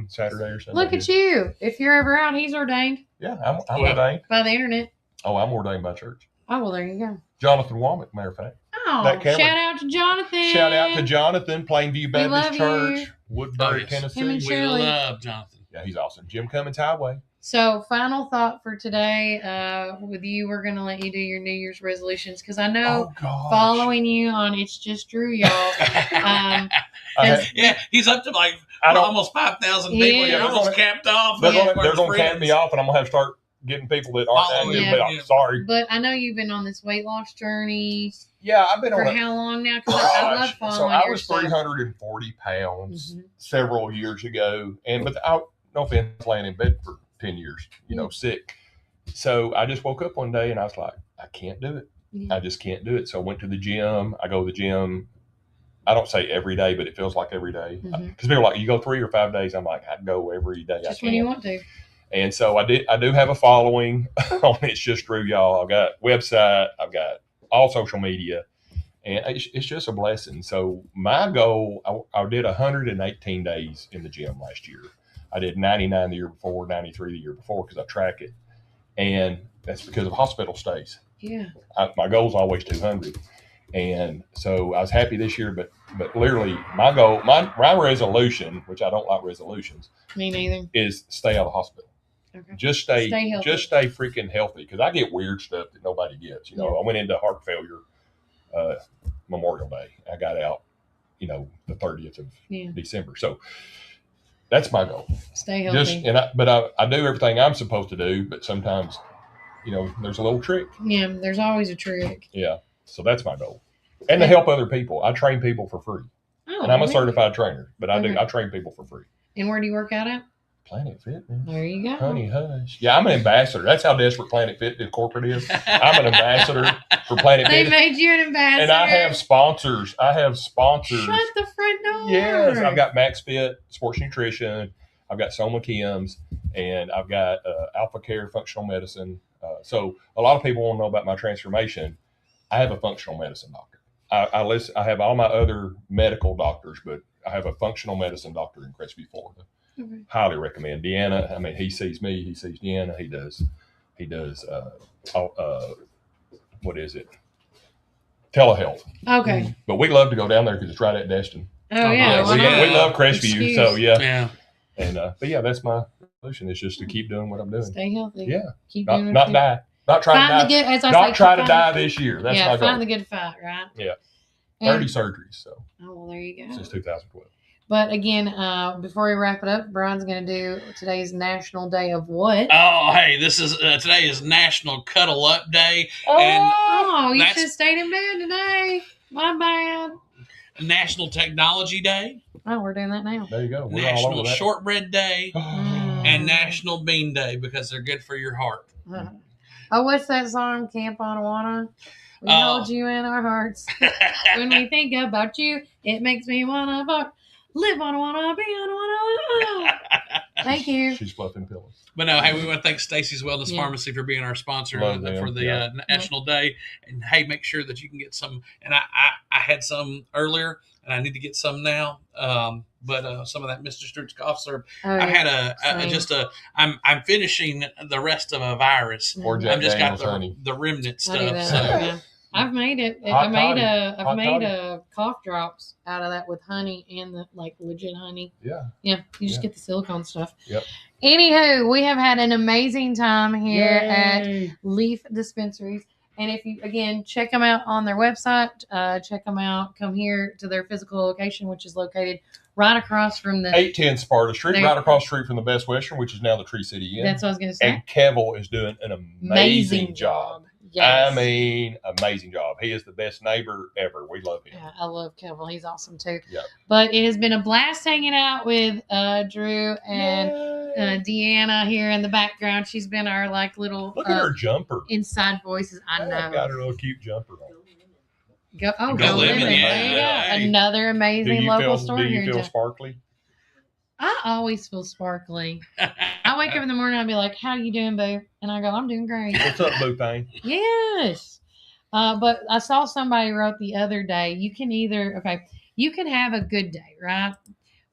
Saturday or Sunday. Look at you! If you're ever out, he's ordained. Yeah, I'm ordained by the internet. Oh, I'm ordained by church. Oh well, there you go. Jonathan Womack, matter of fact. Oh, shout out to Jonathan. Shout out to Jonathan, Plainview Baptist Church, Woodbury, Tennessee. We love Jonathan. Yeah, he's awesome. Jim Cummins Highway. So, final thought for today with you, we're going to let you do your New Year's resolutions because I know following you on It's Just Drew, y'all. He's up to like almost 5,000 people. You're almost capped off. They're going to cap me off, and I'm going to have to start getting people that aren't active. Sorry. But I know you've been on this weight loss journey. Yeah, I've been for on how long now? Because I love following I was 340 pounds several years ago, but no offense, laying in bed for 10 years, sick. So I just woke up one day and I was like, I can't do it. I just can't do it. So I went to the gym. I go to the gym. I don't say every day, but it feels like every day. Because people are like, you go 3 or 5 days. I'm like, I go every day. Just when you want to. And so I do have a following on It's Just Drew, y'all. I've got a website. I've got all social media. And it's just a blessing. So my goal, I did 118 days in the gym last year. I did 99 the year before, 93 the year before because I track it. And that's because of hospital stays. Yeah. My goal is always 200. And so I was happy this year, but literally my goal, my resolution, which I don't like resolutions. Me neither. Is stay out of the hospital. Okay. Just stay healthy. Just stay freaking healthy because I get weird stuff that nobody gets. I went into heart failure Memorial Day. I got out, the 30th of December. So that's my goal. Stay healthy. But I do everything I'm supposed to do, but sometimes, there's a little trick. Yeah, there's always a trick. Yeah. So that's my goal. And to help other people. I train people for free. Oh, and I'm a really? certified trainer, but I train people for free. And where do you work out at? Planet Fitness. There you go. Honey Hush. Yeah, I'm an ambassador. That's how desperate Planet Fitness corporate is. I'm an ambassador for Planet They Fitness. made you an ambassador. And I have sponsors. Shut the front door. Yes, I've got Max Fit Sports Nutrition. I've got Soma Kim's, and I've got Alpha Care Functional Medicine. So a lot of people want to know about my transformation. I have a functional medicine doctor. I have all my other medical doctors, but I have a functional medicine doctor in Crestview, Florida. Okay. Highly recommend. Deanna, I mean, he sees me, he sees Deanna, he does what is it? Telehealth. Okay. But we love to go down there because it's right at Destin. Oh yeah. We love Crestview. Excuse. So yeah. Yeah. And but yeah, that's my solution is just to keep doing what I'm doing. Stay healthy. Yeah. Keep not, doing not it. die. Not try Find to the die. good, as I Not say, try to find- die this year. That's yeah, my goal. find the good fight, right? Yeah. And- 30 surgeries. So. Oh well, there you go. Since 2012. But again, before we wrap it up, Brian's going to do today's National Day of what? Oh, hey, this is today is National Cuddle Up Day. Oh, you that's- should have stayed in bed today. My bad. National Technology Day. Oh, we're doing that now. There you go. We're all National over that. Shortbread Day. And National Bean Day because they're good for your heart. Oh, what's that song? Camp on Awana. We hold you in our hearts. When we think about you, it makes me want to live on Awana, be on Awana. Thank you. She's fluffing pillows. But no, hey, we want to thank Stacy's Wellness Yeah. Pharmacy for being our sponsor Love them, for the yeah. National Day. And hey, make sure that you can get some. And I had some earlier, and I need to get some now. But some of that Mr. Sturt's cough syrup. Oh, I yeah. had I'm finishing the rest of a virus. Or Jack I've just got Daniels, honey. the remnant I do stuff. that. So Yeah. I've made it. Hot I've toddy. made Hot a cough drops out of that with honey and the legit honey. Yeah. Yeah, you just get the silicone stuff. Yep. Anywho, we have had an amazing time here at Yay. LLEAF Dispensaries. And if you, again, check them out on their website, check them out, come here to their physical location, which is located right across from the... 810 Sparta Street, There- right across the street from the Best Western, which is now the Tree City Inn. That's what I was going to say. And Kevel is doing an amazing job. Yes. I mean, amazing job. He is the best neighbor ever. We love him. Yeah, I love Kevin. He's awesome too. Yep. But it has been a blast hanging out with Drew and Deanna here in the background. She's been our little Look at her jumper. inside voices. I know. I've got her little cute jumper on. Go Go Lemon. Lemon, yeah. There you go. Hey. Another amazing local store Do here. you in feel town. sparkly? I always feel sparkly. I wake up in the morning and I'll be like, "How you doing, boo?" And I go, "I'm doing great." What's up, Boo Thing? Yes. But I saw somebody wrote the other day, you can have a good day, right?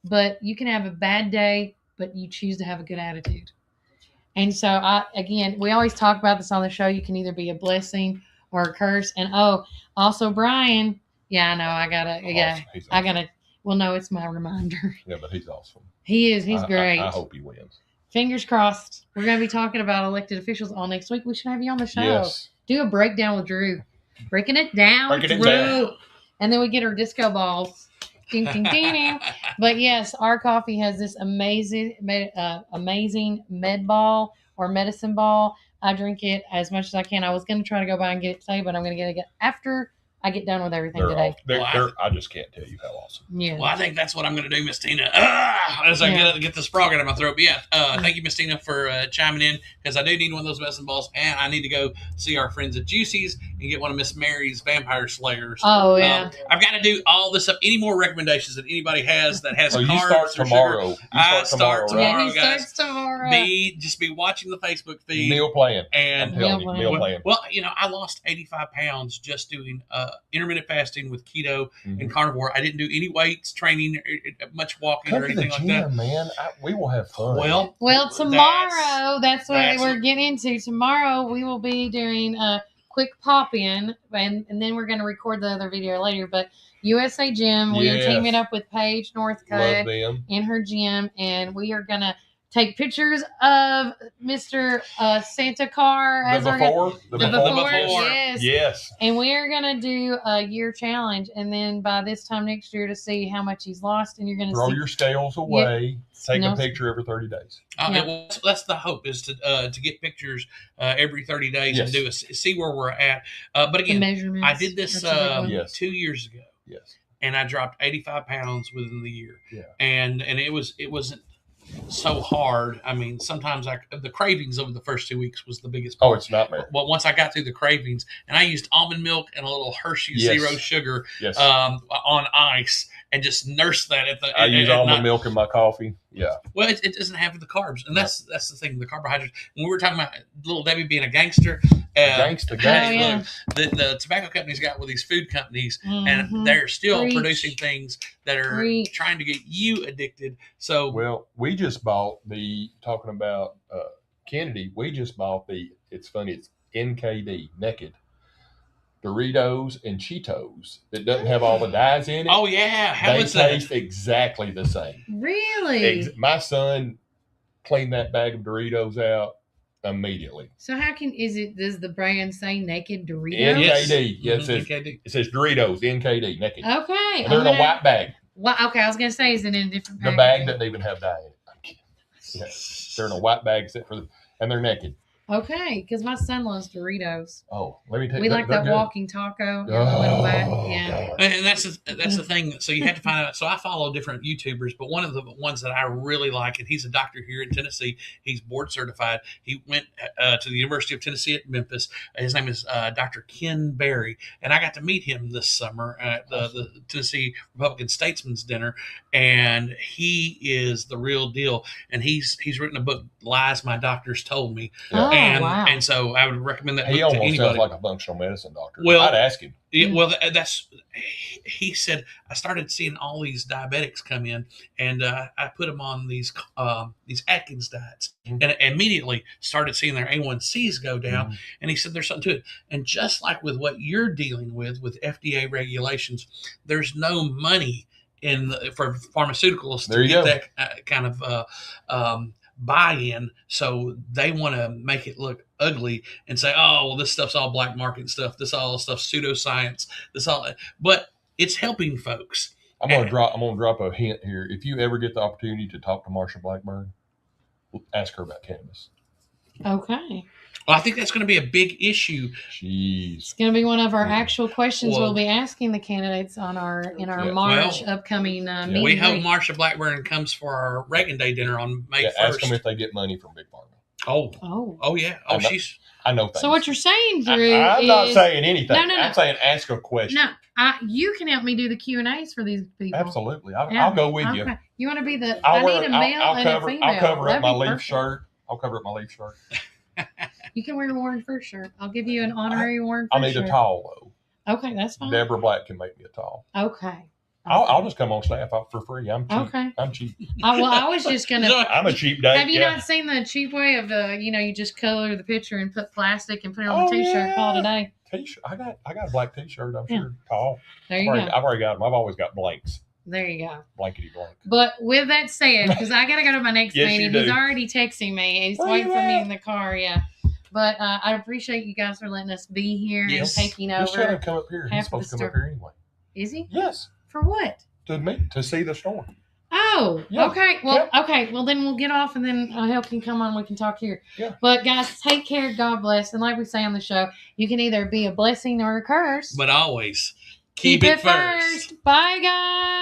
But you can have a bad day, but you choose to have a good attitude. And so we always talk about this on the show. You can either be a blessing or a curse. And also Brian. Yeah, I know. I gotta, well, no, it's my reminder. Yeah, but he's awesome. He is. He's great. I hope he wins. Fingers crossed. We're going to be talking about elected officials all next week. We should have you on the show. Yes. Do a breakdown with Drew. Breaking it down, Breaking it Drew. down. And then we get our disco balls. Ding, ding, ding, ding. But yes, our coffee has this amazing med ball or medicine ball. I drink it as much as I can. I was going to try to go by and get it today, but I'm going to get it after I get done with everything today. I just can't tell you how awesome. Yeah. Well, I think that's what I'm going to do, Miss Tina. As I get the frog out of my throat. But yeah, thank you, Miss Tina, for chiming in because I do need one of those medicine balls, and I need to go see our friends at Juicy's and get one of Miss Mary's Vampire Slayers. Oh yeah. I've got to do all this up. Any more recommendations that anybody has that has So carbs you start or tomorrow. sugar? I start tomorrow, Yeah, he guys. starts tomorrow. Just be watching the Facebook feed. Meal plan. And I'm telling you, meal plan. well, I lost 85 pounds just doing intermittent fasting with keto and carnivore. I didn't do any weights training, much walking Come or to the anything like gym, that. man. We will have fun. Well, tomorrow, that's what we're getting into. Tomorrow, we will be doing a quick pop-in, and then we're going to record the other video later. But USA Gym, we are teaming up with Paige Northcutt in her gym, and we are going to take pictures of Mr. Santa Car. The before? Yes. And we are going to do a year challenge, and then by this time next year to see how much he's lost, and you're going to throw your scales away. Take a picture every 30 days. That's the hope is to get pictures every 30 days and do see where we're at. But again, I did this 2 years ago. Yes. And I dropped 85 pounds within the year. Yeah. And it wasn't so hard. I mean, sometimes the cravings over the first 2 weeks was the biggest Oh, part. it's not bad. But once I got through the cravings, and I used almond milk and a little Hershey Zero Sugar Yes. On ice, and just nursed that I use almond milk in my coffee. Yeah. Well, it doesn't have the carbs, and that's the thing. The carbohydrates. When we were talking about Little Debbie being a gangster, the tobacco companies got with these food companies, and they're still producing things that are trying to get you addicted. So, well, we just bought talking about Kennedy. We just bought it's funny. It's NKD Naked Doritos and Cheetos that doesn't have all the dyes in it. Oh yeah, how they is that? taste exactly the same. Really? My son cleaned that bag of Doritos out immediately. So does the brand say Naked Doritos? NKD. Yes, it says Doritos, NKD, Naked. Okay. And they're in a white bag. Well, okay, I was going to say, is it in a different bag? The bag doesn't even have dye in it. I'm kidding. Yes. They're in a white bag except and they're naked. Okay, because my son loves Doritos. Oh, let me tell you. We like that walking taco in the little bag. Yeah. And that's the thing. So you have to find out. So I follow different YouTubers, but one of the ones that I really like, and he's a doctor here in Tennessee. He's board certified. He went to the University of Tennessee at Memphis. His name is Dr. Ken Berry, and I got to meet him this summer at the Tennessee Republican Statesman's Dinner, and he is the real deal. And he's written a book, Lies My Doctors Told Me. Yeah. And so I would recommend that book he almost to anybody. sounds like a functional medicine doctor. Well, I'd ask him. Yeah, well, he said, I started seeing all these diabetics come in, and I put them on these Atkins diets, and immediately started seeing their A1Cs go down. And he said, there's something to it. And just like with what you're dealing with FDA regulations, there's no money for pharmaceuticals to get that kind of buy-in, so they want to make it look ugly and say, oh, well, this stuff's all black market stuff, this all stuff pseudoscience, but it's helping folks. I'm gonna drop a hint here. If you ever get the opportunity to talk to Marsha Blackburn, ask her about cannabis. Okay. Well, I think that's going to be a big issue. It's going to be one of our actual questions we'll be asking the candidates in our March upcoming meeting. We hope Marsha Blackburn comes for our Reagan Day dinner on May 1st. Ask them if they get money from Big Pharma. Oh yeah. Oh, I know things. So what you're saying, Drew, I'm not saying anything. No. I'm saying ask a question. No, you can help me do the Q&As for these people. Absolutely. I'll go with you. You want to be the? I need a male and a female. I'll cover up my LLEAF shirt. You can wear a Warren First shirt. I'll give you an honorary Warren First shirt. I need a tall though. Okay, that's fine. Deborah Black can make me a tall. Okay. I'll just come on staff for free. I'm cheap. Okay. I'm cheap. Well, I was just gonna. I'm a cheap date. Have you not seen the cheap way of you just color the picture and put plastic and put it on the T-shirt? Call it a day. T-shirt. I got a black T-shirt. I'm sure tall. There you go. I've already got them. I've always got blanks. There you go. Blankety blank. But with that said, because I gotta go to my next meeting, he's already texting me. He's waiting for me in the car. Yeah. But I appreciate you guys for letting us be here and taking over. He's trying to come up here. He's supposed to come up here anyway. Is he? Yes. For what? To see the store. Oh, yeah. Okay. Well, okay. Well, then we'll get off, and then I hope you can come on. We can talk here. Yeah. But guys, take care. God bless. And like we say on the show, you can either be a blessing or a curse, but always keep it first. Bye, guys.